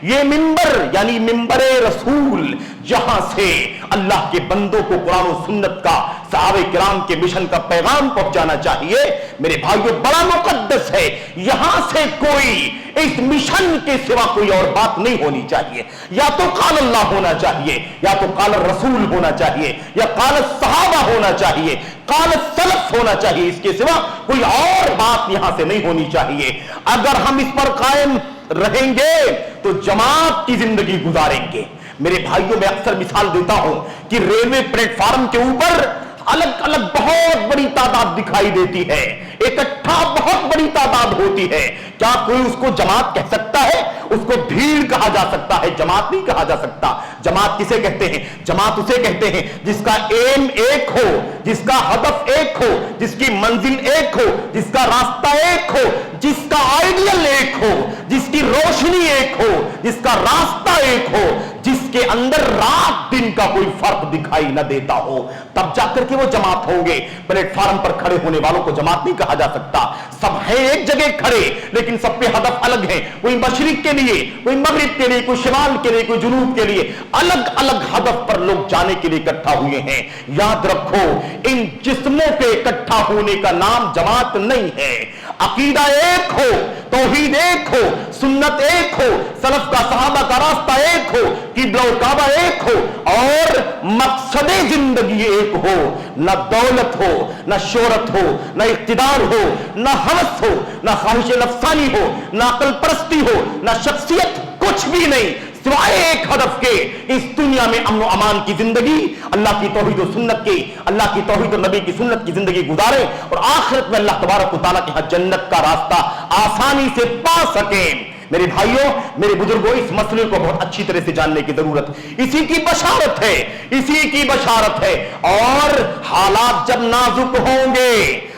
یہ منبر یعنی منبر رسول, جہاں سے اللہ کے بندوں کو قرآن و سنت کا, صحابہ کرام کے مشن کا پیغام پہنچانا چاہیے. میرے بھائیوں بڑا مقدس ہے, یہاں سے کوئی اس مشن کے سوا کوئی اور بات نہیں ہونی چاہیے. یا تو قال اللہ ہونا چاہیے, یا تو قال الرسول ہونا چاہیے, یا قال الصحابہ ہونا چاہیے, قال السلف ہونا چاہیے, اس کے سوا کوئی اور بات یہاں سے نہیں ہونی چاہیے. اگر ہم اس پر قائم رہیں گے تو جماعت کی زندگی گزاریں گے. میرے بھائیوں میں اکثر مثال دیتا ہوں کہ ریلوے پلیٹ فارم کے اوپر अलग अलग बहुत बड़ी तादाद दिखाई देती है, इकट्ठा बहुत बड़ी तादाद होती है, क्या कोई उसको जमात कह सकता है? उसको भीड़ कहा जा सकता है, जमात नहीं कहा जा सकता। जमात किसे कहते हैं? जमात उसे कहते हैं जिसका एम एक हो, जिसका हदफ एक हो, जिसकी मंजिल एक हो, जिसका रास्ता एक हो, जिसका आइडियल एक हो, जिसकी रोशनी एक हो, जिसका रास्ता एक हो, जिसके अंदर रात दिन का कोई फर्क दिखाई न देता हो, तब जाकर के वो जमात होंगे। प्लेटफार्म पर खड़े होने वालों को जमात नहीं कहा जा सकता। सब है एक जगह खड़े, लेकिन सब पे हदफ अलग है, कोई मशरिक के लिए, कोई मगरिब के लिए, कोई शिमाल के लिए, कोई जुनूब के लिए, अलग अलग हदफ पर लोग जाने के लिए इकट्ठा हुए हैं। याद रखो, इन जिस्मों के इकट्ठा होने का नाम जमात नहीं है। अकीदा एक हो, तौहीद एक हो, सुन्नत एक हो, सलफ का सहाबा का रास्ता एक हो, किबला और काबा एक हो, और मकसदे जिंदगी एक हो। न दौलत हो, न शोहरत हो, न इख्तिदार हो, न हवस हो, न ख्वाहिश नफसानी हो, न अकल परस्ती हो, न शख्सियत, कुछ भी नहीं, सिवाय एक हदफ के, इस दुनिया में अमन अमान की जिंदगी, अल्लाह की तौहीद और सुन्नत की, अल्लाह की तौहीद और नबी की सुन्नत की जिंदगी गुजारे, और आखिरत में अल्लाह तबारक व तआला के यहां जन्नत का रास्ता आसानी से पा सके। मेरे भाइयों, मेरे बुजुर्गों, इस मसले को बहुत अच्छी तरह से जानने की जरूरत, इसी की बशारत है, इसी की बशारत है। और हालात जब नाजुक होंगे,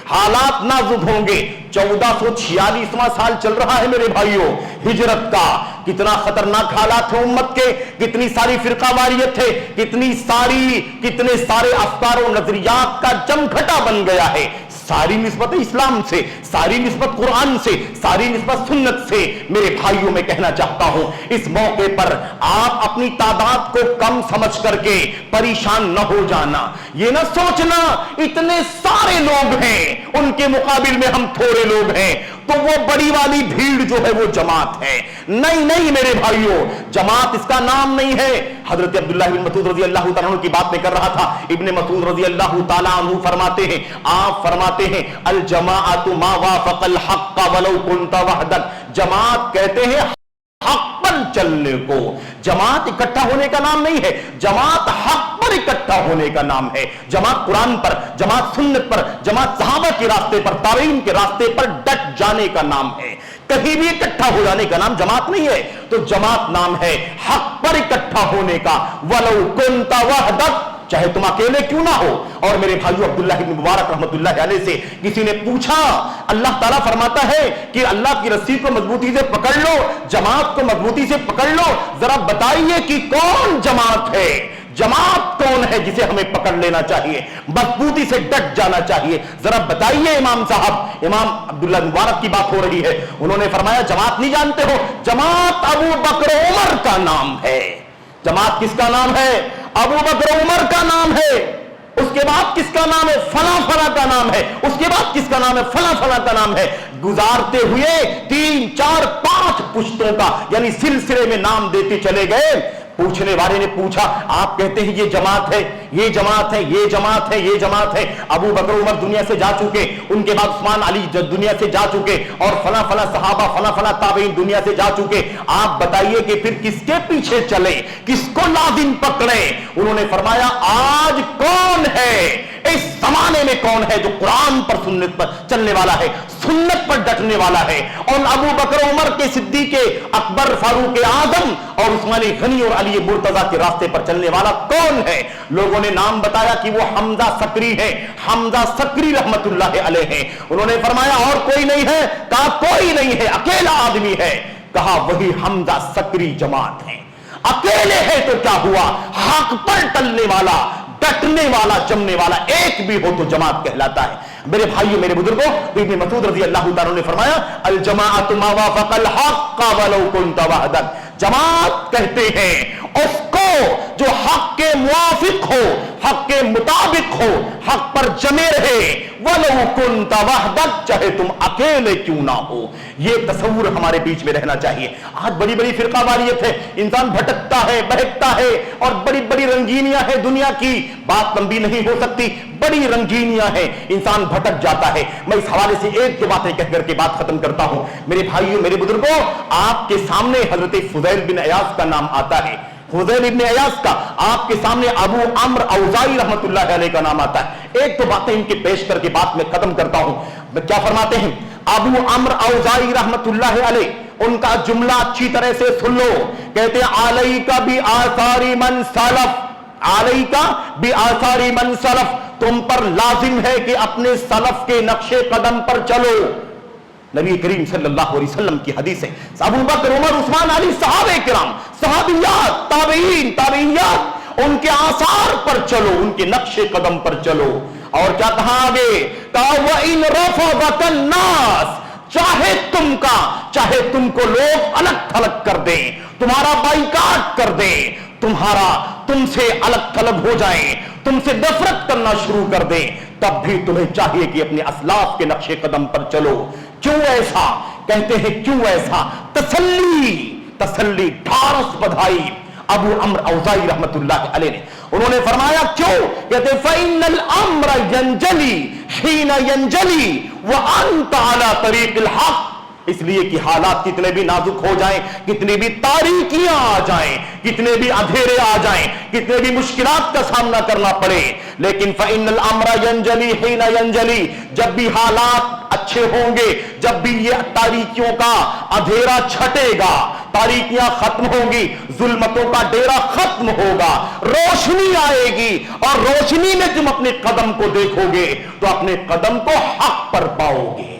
हालात नाजुक होंगे, 1446वां साल चल रहा है मेरे भाइयों हिजरत का, कितना खतरनाक हालात है उम्मत के, कितनी सारी फिरकावारियत है, कितने सारे अफकार और नजरियात का जमघटा बन गया है। सारी निस्बत इस्लाम से, सारी निस्बत कुरान से, सारी निस्बत सुन्नत से। मेरे भाइयों, मैं कहना चाहता हूं, इस मौके पर आप अपनी तादाद को कम समझ करके परेशान न हो जाना। ये ना सोचना इतने सारे लोग हैं, उनके मुकाबिल में हम थोड़े लोग हैं, तो वो बड़ी वाली भीड़ जो है वो जमात है। नहीं नहीं मेरे भाइयों, जमात इसका नाम नहीं है। हजरत अब्दुल्लाह बिन मसूद रजी अल्लाह तआला अन्हु की बात में कर रहा था। इब्ने मसूद रजी अल्लाह तआला अन्हु फरमाते हैं, आप फरमाते हैं, अल जमाअतु मा वाफक़ल हक़्क़ वलौ कुन्त वहदक। जमात कहते हैं हक पर चलने को। जमात इकट्ठा होने का नाम नहीं है, जमात हक पर इकट्ठा होने का नाम है। जमात कुरान पर, जमात सुन्नत पर, जमात सहाबा के रास्ते पर, ताबईन के रास्ते पर डट जाने का नाम है। कहीं भी इकट्ठा हो जाने का नाम जमात नहीं है। तो जमात नाम है हक पर इकट्ठा होने का। वलौ कुन्त वहदक, चाहे तुम अकेले क्यों ना हो। और मेरे भाइयों, अब्दुल्लाह इब्न मुबारक रहमतुल्लाह अलैह से किसी ने पूछा, अल्लाह ताला फरमाता है कि अल्लाह की रस्सी को मजबूती से पकड़ लो, जमात को मजबूती से पकड़ लो, जरा बताइए कि कौन जमात है, जमात कौन है जिसे हमें पकड़ लेना चाहिए, मजबूती से डट जाना चाहिए, जरा बताइए इमाम साहब। इमाम अब्दुल्लाह मुबारक की बात हो रही है, उन्होंने फरमाया, जमात नहीं जानते हो, जमात अबू बकर उमर का नाम है। जमात किसका नाम है? अबू बकर उमर का नाम है। उसके बाद किसका नाम है? फला फला का नाम है। उसके बाद किसका नाम है? फला फला का नाम है। गुजारते हुए 3, 4, 5 पुश्तों का यानी सिलसिले में नाम देते चले गए। पूछने वाले ने पूछा, आप कहते हैं ये जमात है, ये जमात है, ये जमात है, ये जमात है। अबू बकर उमर दुनिया से जा चुके, उनके बाद उस्मान अली दुनिया से जा चुके, और फला फला सहाबा, फला फला ताबईन दुनिया से जा चुके। आप बताइए कि फिर किसके पीछे चले, किसको लाजिम पकड़े? उन्होंने फरमाया, आज कौन है इस जमाने में, कौन है जो कुरान पर सुन्नत पर चलने वाला है, सुन्नत पर डटने वाला है? और अबू बकर उमर के, सिद्दीक, अकबर, फारूक आजम और उस्मान गनी और अली मुर्तजा के रास्ते पर चलने वाला कौन है? लोगों ने नाम बताया कि वो हमजा सकरी है, हमजा सकरी रहमतुल्लाह अलैह है। उन्होंने फरमाया और कोई नहीं है? कहा कोई नहीं है, अकेला आदमी है। कहा वही हमजा सकरी जमात है। अकेले है तो क्या हुआ, हक पर टलने वाला, डटने वाला, जमने वाला एक भी हो तो जमात कहलाता है। मेरे भाइयों, मेरे बुजुर्गों, इब्न मसूद रजी अल्लाह तआला ने फरमाया, अल जमाअतु मा वाफक़ल हक़्क़ वलौ कुन्त वहदक। जमात कहते हैं उसको जो हक के मुआफिक हो, हक के मुताबिक हो, हक पर जमे रहे, वलौ कुन्त वहदक, चाहे तुम अकेले क्यों ना हो। ये तसव्वुर हमारे बीच में रहना चाहिए। आज बड़ी बड़ी फिरकावारियत है, इंसान भटकता है, बहकता है, और बड़ी बड़ी रंगीनियां हैं दुनिया की। बात लंबी नहीं हो सकती, बड़ी रंगीनियां हैं, इंसान भटक जाता है। मैं इस हवाले से एक दो बातें कह करके बात खत्म करता हूं। मेरे भाइयों, मेरे बुजुर्गों, आपके सामने हजरत फुज़ैल बिन अयाज़ का नाम आता है। हुज़ैल इब्न अयास का, आपके सामने अबू अम्र औज़ाई रहमतुल्लाह अलैह का नाम आता है। एक तो बातें इनकी पेश करके बात में खत्म करता हूं। क्या फरमाते हैं अबू अम्र औज़ाई रहमतुल्लाह अलैह, उनका जुमला अच्छी तरह से सुन लो। कहते हैं अलैका बि आसारी मन सलफ, अलैका बि आसारी मन सलफ, तुम पर लाजिम है कि अपने सलफ के नक्शे कदम पर चलो। नबी करीम सल्लल्लाहु अलैहि वसल्लम की हदीस है। अबू बकर, उमर, उस्मान, अली, सहाबे किराम, सहाबियात, ताबईन, ताबईयात, उनके आसार पर चलो, उनके नक्शे कदम पर चलो। और क्या कहा आगे, कहा व इन रफ़दकन नास, चाहे तुमको लोग अलग थलग कर दें, तुम्हारा बाइकाट कर दें, तुमसे अलग थलग हो जाएं, तुमसे नफरत करना शुरू कर दें, तब भी तुम्हें चाहिए कि अपने असलाफ के नक्शे कदम पर चलो। क्यों ऐसा? कहते हैं क्यों ऐसा? तसल्ली, ढारस बधाई अबू अम्र औज़ाई रहमतुल्लाह अलैह ने, उन्होंने फरमाया क्यों? कहते फ़इन्नल अम्र यंजली हीना यंजली व अंत अला तरीक़िल हक़, इसलिए कि हालात कितने भी नाजुक हो जाएं, कितनी भी तारीकियां आ जाएं, कितने भी अंधेरे आ जाएं, कितने भी मुश्किलात का सामना करना पड़े, लेकिन फ़इन्नल अम्र यंजली हीना यंजली, जब भी हालात अच्छे होंगे, जब भी ये तारीकियों का अंधेरा छटेगा, तारीकियां खत्म होंगी, जुल्मतों का डेरा खत्म होगा, रोशनी आएगी, और रोशनी में तुम अपने कदम को देखोगे तो अपने कदम को हक पर पाओगे।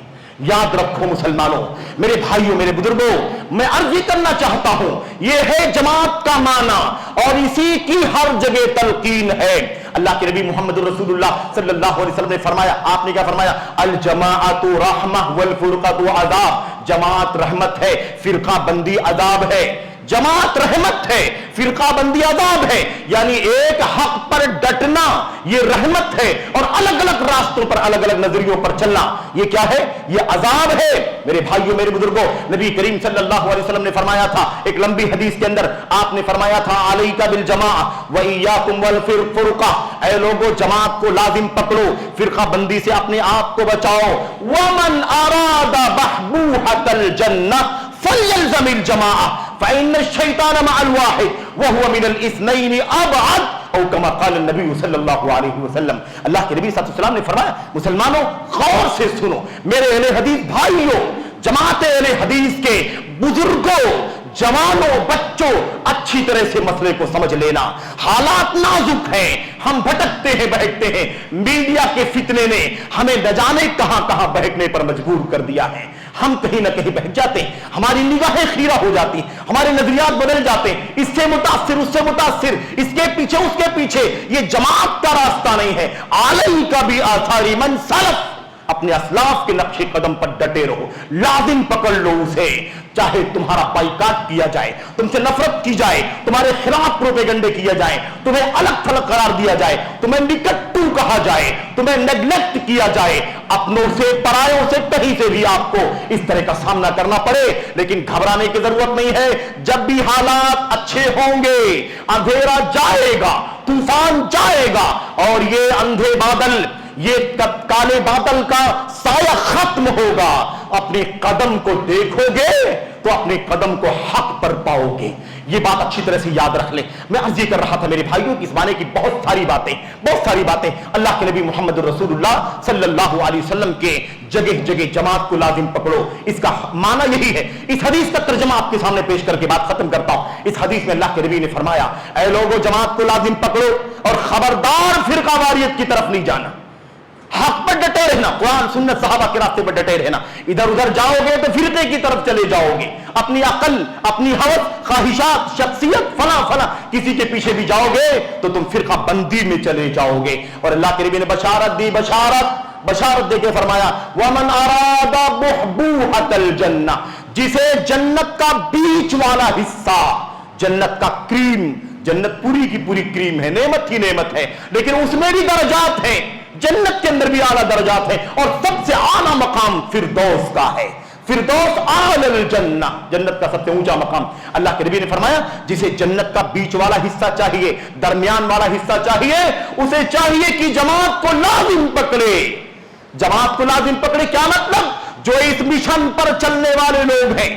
याद रखो मुसलमानों, मेरे भाइयों, मेरे बुजुर्गों, मैं अर्ज करना चाहता हूं, यह है जमात का माना और इसी की हर जगह तलकीन है। अल्लाह के नबी मोहम्मद रसूलुल्लाह सल्लल्लाहु अलैहि वसल्लम ने फरमाया, आपने क्या फरमाया? अल जमाअतु रहमह वल फुरक़तु अज़ाब, जमात रहमत है, फिरका बंदी अज़ाब है। जमात रहमत है, फिरका बंदी अज़ाब है, यानी एक हक पर डटना ये रहमत है, और अलग अलग रास्तों पर, अलग अलग नजरियों पर चलना ये क्या है? ये अज़ाब है। मेरे भाइयों, मेरे बुजुर्गों, नबी करीम सल्लल्लाहु अलैहि वसल्लम ने फरमाया था, एक लंबी हदीस के अंदर आपने फरमाया था, अलैका बिल जमाअ व इय्याकुम वल फुरक़ा, ऐ लोगों जमात को लाजिम पकड़ो, फिरका बंदी से अपने आप को बचाओ। वमन अरादा बहबूहतल जन्नह फल्यल्ज़मिल जमाअ फ़इन्न शैतान मअल वाहिद व हुवा मिनल इस्नैनि अबअद औ कमा क़ाल नबी सल्लल्लाहु अलैहि वसल्लम। अल्लाह के नबी सल्लल्लाहु अलैहि वसल्लम ने फरमाया, मुसलमानों गौर से सुनो, मेरे अहले हदीस भाइयों, जमात अहले हदीस के बुजुर्गों, जवानों, बच्चों, अच्छी तरह से मसले को समझ लेना। हालात नाजुक हैं, हम भटकते हैं, बहकते हैं, मीडिया के फितने ने हमें न जाने कहां कहां बहकने पर मजबूर कर दिया है। हम कहीं ना कहीं बहक जाते हैं, हमारी निगाहें खीरा हो जाती हैं, हमारे नजरियात बदल जाते हैं, इससे मुतासिर, उससे मुतासिर, इसके पीछे, उसके पीछे। ये जमात का रास्ता नहीं है। अलैका बि आसारी मन सलफ, अपने असलाफ के नक्शे कदम पर डटे रहो, लाजिम पकड़ लो उसे। चाहे तुम्हारा बाइकाट किया जाए, तुमसे नफरत की जाए, तुम्हारे खिलाफ प्रोपेगेंडे किया जाए, तुम्हें अलग थलग करार दिया जाए, तुम्हें निकट्टू कहा जाए, तुम्हें नेग्लेक्ट किया जाए, अपनों से, परायों से, कहीं से भी आपको इस तरह का सामना करना पड़े, लेकिन घबराने की जरूरत नहीं है। जब भी हालात अच्छे होंगे, अंधेरा जाएगा, तूफान जाएगा, और ये अंधे बादल, ये काले बादल का साया खत्म होगा। अपने कदम को देखोगे तो अपने कदम को हक पर पाओगे। ये बात अच्छी तरह से याद रख ले। मैं अर्ज कर रहा था मेरे भाइयों की इस माने की बहुत सारी बातें अल्लाह के नबी मोहम्मद रसूलुल्लाह सल्लल्लाहु अलैहि वसल्लम के जगह जगह जमात को लाजिम पकड़ो, इसका माना यही है। इस हदीस का तर्जमा आपके सामने पेश करके बात खत्म करता हूं। इस हदीस में अल्लाह के नबी ने फरमाया, ऐ लोगों जमात को लाजिम पकड़ो और खबरदार फिरकावारियत की तरफ नहीं जाना, हक पर डटे रहना, कुरान सुन्नत सहाबा के रास्ते पर डटे रहना। इधर उधर जाओगे तो फिरके की तरफ चले जाओगे, अपनी अकल, अपनी हवस, ख्वाहिशात, शख्सियत, फला किसी के पीछे भी जाओगे तो तुम फिरका बंदी में चले जाओगे। और अल्लाह के नबी ने बशारत दी, बशारत देके फरमाया, वमन अरादा बुहबूहतल जन्नह, जिसे जन्नत का बीच वाला हिस्सा, जन्नत का क्रीम, जन्नत पूरी की पूरी क्रीम है, नेमत ही नेमत है, लेकिन उसमें भी दर्जात हैं, जन्नत के अंदर भी आला दर्जात है, और सबसे आला मकाम फिरदौस का है। फिरदौस आलल जन्नह, जन्नत का सबसे ऊंचा मकाम। अल्लाह के नबी ने फरमाया, जिसे जन्नत का बीच वाला हिस्सा चाहिए, दरमियान वाला हिस्सा चाहिए, उसे चाहिए कि जमात को लाजिम पकड़े। जमात को लाजिम पकड़े क्या मतलब? जो इस मिशन पर चलने वाले लोग हैं,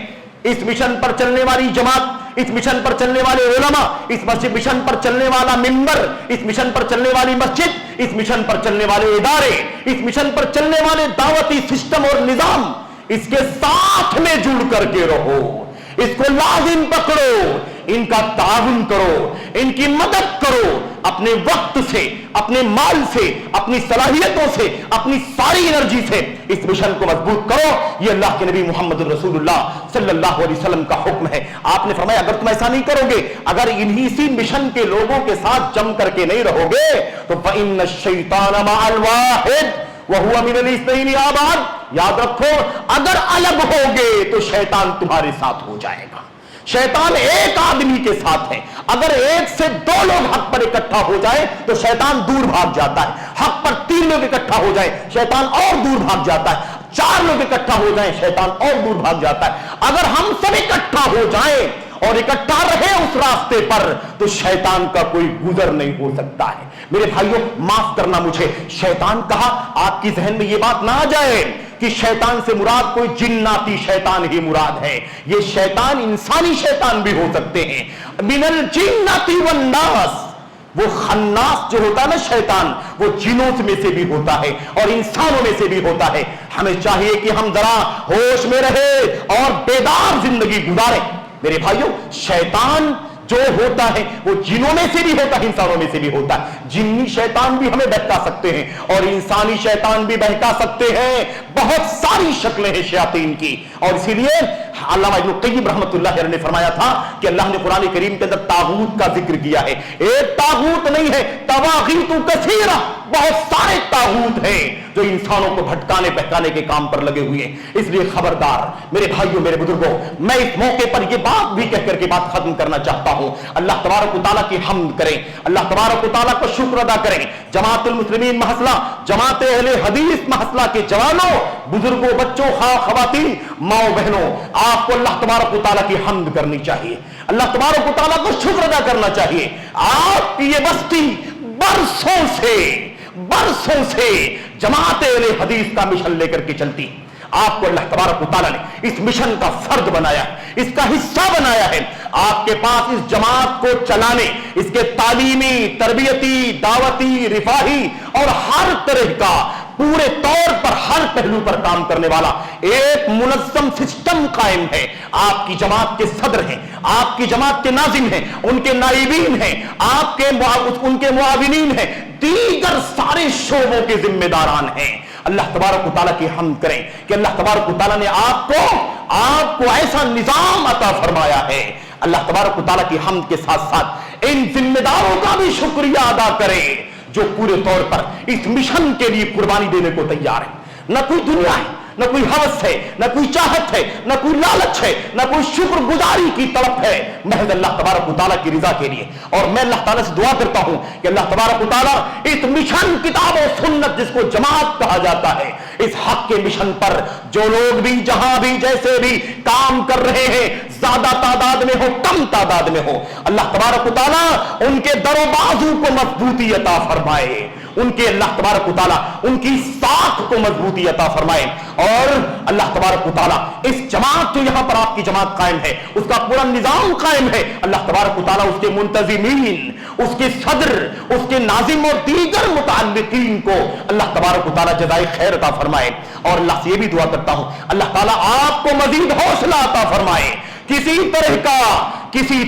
इस मिशन पर चलने वाली जमात, इस मिशन पर चलने वाले उलमा, इस मिशन पर चलने वाला मिंबर, इस मिशन पर चलने वाली मस्जिद, इस मिशन पर चलने वाले इदारे, इस मिशन पर चलने वाले दावती सिस्टम और निजाम, इसके साथ में जुड़ करके रहो, इसको लाजिम पकड़ो, इनका ताउन करो, इनकी मदद करो, अपने वक्त से, अपने माल से, अपनी सलाहियतों से, अपनी सारी एनर्जी से इस मिशन को मजबूत करो। ये अल्लाह के नबी मोहम्मद रसूलुल्लाह सल्लल्लाहु अलैहि वसल्लम का हुक्म है। आपने फरमाया अगर तुम ऐसा नहीं करोगे, अगर इन्हीं सी मिशन के लोगों के साथ जम करके नहीं रहोगे तो फ़इन्न शैतान मअल वाहिद व हुवा मिनल इस्नैनि आबाद। याद रखो, अगर अलग होगे तो शैतान तुम्हारे साथ हो जाएगा। शैतान एक आदमी के साथ है, अगर एक से दो लोग हक पर इकट्ठा हो जाए तो शैतान दूर भाग जाता है। हक पर तीन लोग इकट्ठा हो जाए शैतान और दूर भाग जाता है। चार लोग इकट्ठा हो जाए शैतान और दूर भाग जाता है। अगर हम सब इकट्ठा हो जाएं और इकट्ठा रहे उस रास्ते पर तो शैतान का कोई गुजर नहीं हो सकता है। मेरे भाइयों, माफ करना मुझे शैतान कहा, आपकी जहन में यह बात ना आ जाए कि शैतान से मुराद कोई जिन्नाती शैतान ही मुराद है। ये शैतान इंसानी शैतान भी हो सकते हैं। मिनल जिन्नाती वन्नास, वो खन्नास जो होता है ना शैतान, वो जिनों में से भी होता है और इंसानों में से भी होता है। हमें चाहिए कि हम जरा होश में रहे और बेदार जिंदगी गुजारें। मेरे भाइयों, शैतान जो होता है वो जिनों में से भी होता है, इंसानों में से भी होता है। जिन्नी शैतान भी हमें बहका सकते हैं और इंसानी शैतान भी बहका सकते हैं। बहुत सारी शक्लें हैं शैतान की, और इसीलिए अल्लामा इब्न क़य्यिम रहमतुल्लाह अलैहि ने फरमाया था कि अल्लाह ने कुरान करीम के अंदर तागूत का जिक्र किया है। एक तागूत नहीं है, तवागीतु कसीरा, बहुत सारे तागूत हैं जो इंसानों को भटकाने बहकाने के काम पर लगे हुए हैं। इसलिए खबरदार मेरे भाइयों, मेरे बुजुर्गों, मैं इस मौके पर यह बात भी कहकर के बात खत्म करना चाहता हूं। अल्लाह तबारक व तआला की हम्द करें, अल्लाह तबारक व तआला को शुक्र अदा करें। जमातुल मुस्लिमीन महसला, जमात अहले हदीस महसला के जवानों, बुजुर्गों, बच्चों, खवातीन, माओ बहनों, आपको अल्लाह तबारक व तआला की हम्द करनी चाहिए, अल्लाह तबारक व तआला को शुक्र अदा करना चाहिए। आपकी ये बस्ती बरसों से जमात अहले हदीस का मिशन लेकर के चलती। आपको अल्लाह तबारक व तआला ने इस मिशन का फर्द बनाया, इसका हिस्सा बनाया है। आपके पास इस जमात को चलाने, इसके तालीमी, तरबियती, दावती, रिफाही और हर तरह का पूरे तौर पर हर पहलू पर काम करने वाला एक मुनज़्ज़म सिस्टम कायम है। आपकी जमात के सदर हैं, आपकी जमात के नाज़िम हैं, उनके नाइबीन हैं, उनके मुआविनीन हैं, दीगर सारे शोबों के जिम्मेदारान हैं। अल्लाह तबारक व तआला की हम्द करें कि अल्लाह तबारक व तआला ने आपको ऐसा निजाम अता फरमाया है। अल्लाह तबारक व तआला की हम्द के साथ साथ इन जिम्मेदारों का भी शुक्रिया अदा करें जो पूरे तौर पर इस मिशन के लिए कुर्बानी देने को तैयार है। न कोई दुनिया है, न कोई हवस है, न कोई चाहत है, न कोई लालच है, न कोई शुक्रगुजारी की तड़प है, महज अल्लाह तबारक व तआला की रिजा के लिए। और मैं अल्लाह ताला से दुआ करता हूं कि अल्लाह तबारक व तआला इस मिशन किताब और सुन्नत, जिसको जमात कहा जाता है, इस हक के मिशन पर जो लोग भी जहां भी जैसे भी काम कर रहे हैं, ज्यादा तादाद में हो कम तादाद में हो, अल्लाह तबारक व तआला उनके दरो बाजू को मजबूती अता फरमाए, उनके अल्लाह तबारक व तआला उनकी साख को मजबूती अता फरमाए। और अल्लाह तबारक व तआला इस जमात जो यहां पर आपकी जमात कायम है, उसका पूरा निजाम कायम है, अल्लाह तबारक व तआला उसके मुंतजिमीन, उसके सदर, उसके नाजिम और दीगर मुताल्लिकीन को अल्लाह तबारक व तआला जज़ाए खैर अता फरमाए। और अल्लाह से ये भी दुआ करता हूं अल्लाह ताला आपको मजीद हौसला अता फरमाए। किसी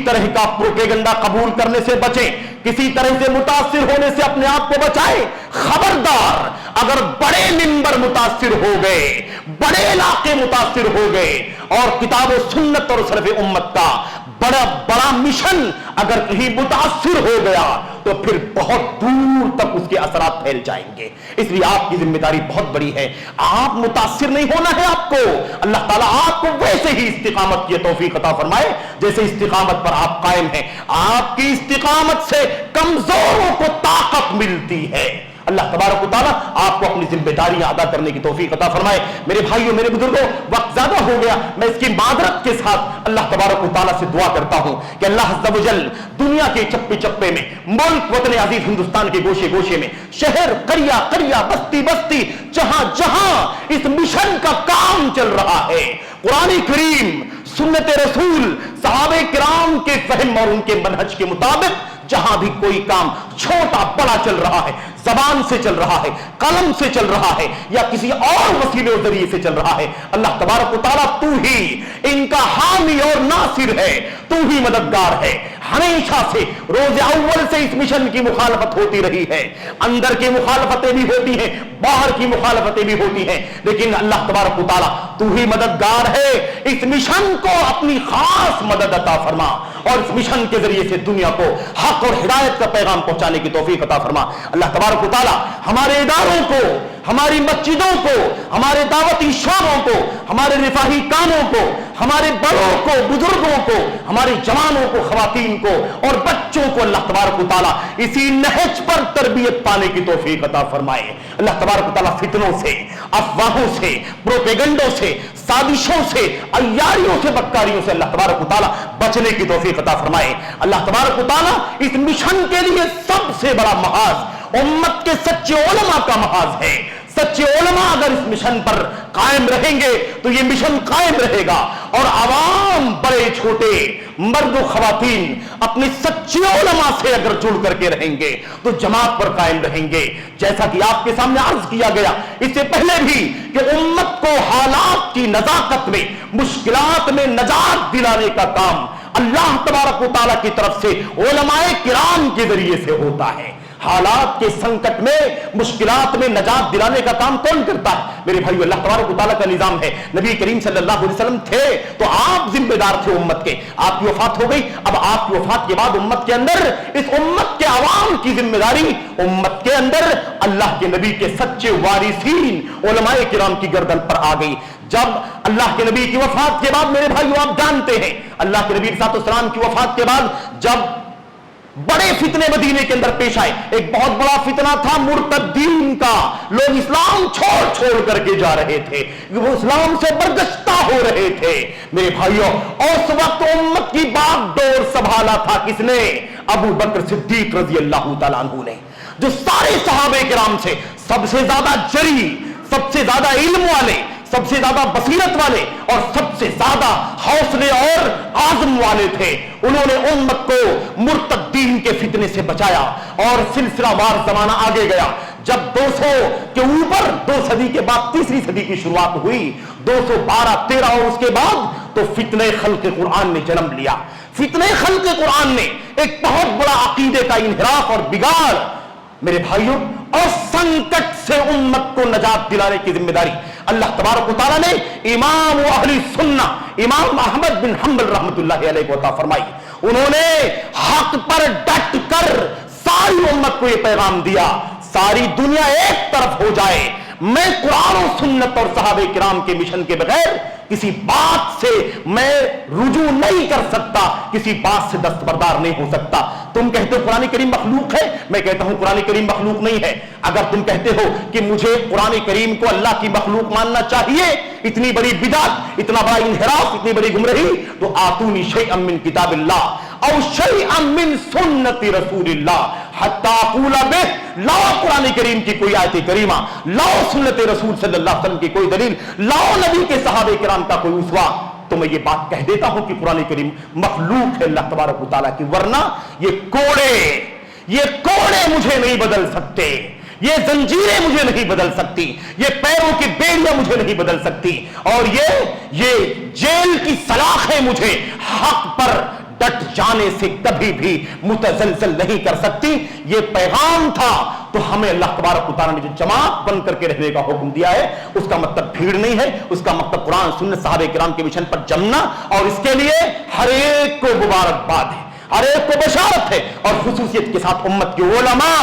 तरह का प्रोपेगेंडा कबूल करने से बचें, किसी तरह से मुतासिर होने से अपने आप को बचाएं। खबरदार, अगर बड़े मिंबर मुतासिर हो गए, बड़े इलाके मुतासिर हो गए और किताब और सुन्नत और सलफ़े उम्मत का बड़ा मिशन अगर कहीं मुतासिर हो गया तो फिर बहुत दूर तक उसके असरात फैल जाएंगे। इसलिए आपकी जिम्मेदारी बहुत बड़ी है, आप मुतासिर नहीं होना है आपको। अल्लाह ताला आपको वैसे ही इस्तिकामत की तौफीक अता फरमाए जैसे इस्तिकामत पर आप कायम हैं। आपकी इस्तिकामत से कमजोरों को ताकत मिलती है। अल्लाह तबारक व तआला आपको अपनी जिम्मेदारियां अदा करने की तौफीक अता फरमाए। मेरे भाइयों, मेरे बुजुर्गों, वक्त ज्यादा हो गया, मैं इसकी मादरत के साथ अल्लाह तबारक व तआला से दुआ करता हूं कि अल्लाह अज़्ज़ व जल दुनिया के चप्पे चप्पे में, मुल्क वतन अजीज हिंदुस्तान के गोशे गोशे में, शहर करिया करिया, बस्ती बस्ती, जहां जहां इस मिशन का काम चल रहा है, कुरान करीम, सुन्नत रसूल सहाबे किराम के फहम और उनके मनहज के मुताबिक जहां भी कोई काम छोटा बड़ा चल रहा है, जबान से चल रहा है, कलम से चल रहा है या किसी और वसीले और जरिए से चल रहा है, अल्लाह तबारक व तआला तू ही इनका हामी और नासिर है, तू ही मददगार है। हमेशा से रोज़े अव्वल से इस मिशन की मुखालफत होती रही है, अंदर की मुखालफतें भी होती हैं, बाहर की मुखालफतें भी होती हैं, लेकिन अल्लाह तबारक व तआला तू ही मददगार है। इस मिशन को अपनी खास मदद अता फरमा और इस मिशन के जरिए से दुनिया को हक और हिदायत का पैगाम पहुंचाने की तौफीक अता फरमा। अल्लाह तबारक व तआला हमारे इदारों को, हमारी मस्जिदों को, हमारे दावती शोबों को, हमारे रिफाही कामों को, हमारे बड़ों को, बुजुर्गों को, हमारे जवानों को, खवातीन को और बच्चों को अल्लाह तबारक व तआला इसी नहज पर तरबियत पाने की तौफीक अता फरमाए। अल्लाह तबारक व तआला फितनों से, अफवाहों से, प्रोपेगेंडों से, साजिशों से, अय्यारियों से, बक्कारियों से अल्लाह तबारक व तआला बचने की तौफीक अता फरमाए। अल्लाह तबारक व तआला इस मिशन के लिए सबसे बड़ा महाज उम्मत के सच्चे उलमा का महाज है। सच्चे उलमा अगर इस मिशन पर कायम रहेंगे तो ये मिशन कायम रहेगा और आवाम, बड़े छोटे, मर्द खवातीन अपने सच्चे उलमा से अगर जुड़ करके रहेंगे तो जमात पर कायम रहेंगे। जैसा कि आपके सामने अर्ज किया गया इससे पहले भी कि उम्मत को हालात की नजाकत में, मुश्किलात में नजात दिलाने का काम अल्लाह तबारक व तआला की तरफ से उलमाए किराम के जरिए से होता है। हालात के संकट में, मुश्किलात में नजात दिलाने का काम कौन करता है? मेरे भाई, अल्लाह तबारक व तआला का निजाम है। नबी करीम सल्लल्लाहु अलैहि वसल्लम थे तो आप जिम्मेदार थे उम्मत के, आपकी वफात हो गई, अब आपकी वफात के बाद उम्मत के अंदर, इस उम्मत के अवाम की जिम्मेदारी, उम्मत के अंदर अल्लाह के नबी के सच्चे वारिसीन उलमाए किराम की गर्दन पर आ गई। जब अल्लाह के नबी की वफात के बाद, मेरे भाइयों आप जानते हैं, अल्लाह के नबी सल्लल्लाहु की वफात के बाद जब बड़े फितने मदीने के अंदर पेश आए, एक बहुत बड़ा फितना था मुर्तद्दीन का। लोग इस्लाम छोड़ छोड़ करके जा रहे थे, वो इस्लाम से बरगश्ता हो रहे थे। मेरे भाइयों, उस वक्त उम्मत की बागडोर संभाला था किसने? अबू बकर सिद्दीक रजी अल्लाह तआला अन्हु ने, जो सारे सहाबे किराम से सबसे ज्यादा जरी, सबसे ज्यादा इल्म वाले, सबसे ज्यादा बसीरत वाले और सबसे ज्यादा हौसले और आज़म वाले थे। उन्होंने उम्मत को मुर्तद्दीन के फितने से बचाया और सिलसिलावार जमाना आगे गया। जब 200 के ऊपर 2 सदी के बाद तीसरी सदी की शुरुआत हुई, 212-13 और उसके बाद तो फितने खल्क़ कुरान ने जन्म लिया। फितने खल्क़ कुरान ने एक बहुत बड़ा अकीदे का इन्हिराफ और बिगाड़, मेरे भाइयों, और संकट से उम्मत को नजात दिलाने की जिम्मेदारी अल्लाह तबारक व तआला ने इमाम अहली सुन्ना इमाम अहमद बिन हंबल रहमतुल्लाहि अलैहि को अता फरमाई। उन्होंने हक पर डट कर सारी उम्मत को यह पैगाम दिया, सारी दुनिया एक तरफ हो जाए, मैं कुरान और सुन्नत और सहाबे किराम के मिशन के बगैर किसी बात से मैं रुजू नहीं कर सकता, किसी बात से दस्तबरदार नहीं हो सकता। तुम कहते हो कुरान करीम मखलूक है, मैं कहता हूं कुरान करीम मखलूक नहीं है। अगर तुम कहते हो कि मुझे कुरान करीम को अल्लाह की मखलूक मानना चाहिए, इतनी बड़ी बिदअत, इतना बड़ा इन्हिराफ, इतनी बड़ी गुमराही, तो आतूनी शैअम मिन किताबिल्लाह औ शैअम मिन सुन्नति रसूलिल्लाह हत्ता अक़ूला बिह, लाओ कुरान करीम की कोई आयत करीमा, लाओ सुन्नत रसूल सल्लल्लाहु अलैहि वसल्लम की कोई दलील, लाओ नबी के सहाबे किराम का कोई उसवा, तो मैं ये बात कह देता हूं कि कुरान करीम मखलूक है अल्लाह तबारक व तआला की। वरना ये कोड़े मुझे नहीं बदल सकते, ये जंजीरें मुझे नहीं बदल सकती, ये पैरों की बेड़ियां मुझे नहीं बदल सकती, और ये जेल की सलाखें मुझे हक पर डट जाने से कभी भी मुतजलजल नहीं कर सकती। ये पैगाम था, तो हमें अल्लाह तबारक व तआला ने जो जमात बन करके रहने का हुक्म दिया है, उसका मतलब भीड़ नहीं है, उसका मतलब कुरान सुन्नत सहाबे किराम के मिशन पर जमना, और इसके लिए हर एक को मुबारकबाद है, हर एक को बशारत है, और खुसूसियत के साथ उम्मत के उलमा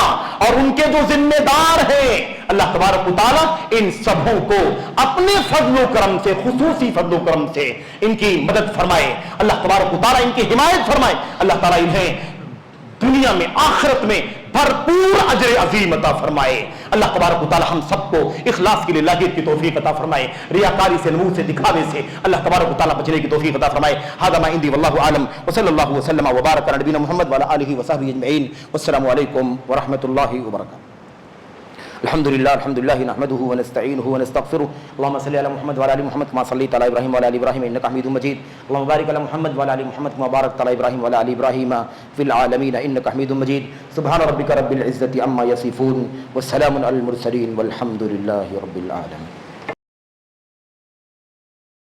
और उनके जो जिम्मेदार हैं, अल्लाह तबारक व तआला इन सबों को अपने फजलो करम से, खुसूसी फजलो करम से इनकी मदद फरमाए, अल्लाह तबारक व तआला इनकी हिमायत फरमाए, अल्लाह ताला इन्हें दुनिया में आखिरत में भरपूर अजर अजीम अता फरमाए। अल्लाह तबारक व तआला हम सबको इखलास के लिए लाहियत की तौफीक अता फरमाए, रियाकारी से, नमूद से, दिखावे से अल्लाह तबारक व तआला बचने की तौफीक अता फरमाए। हादा मा इंदी वल्लाहु आलम व सल्लल्लाहु वसल्लम व बारक अला नबीना मुहम्मद व अला आलिहि व सहबिहि अजमईन। वस्सलामु अलैकुम व रहमतुल्लाहि व बरकातहू। الحمدللہ نحمده ونستعینه ونستغفره اللهم صل علی محمد وعلی آل محمد كما صلیت علی ابراہیم وعلی آل ابراہیم انک حمید مجید اللهم بارک علی محمد وعلی آل محمد كما بارکت علی ابراہیم وعلی آل ابراہیم فی العالمین انک حمید مجید سبحان ربک رب العزة عما یصفون والسلام علی المرسلین والحمد للہ رب العالمین.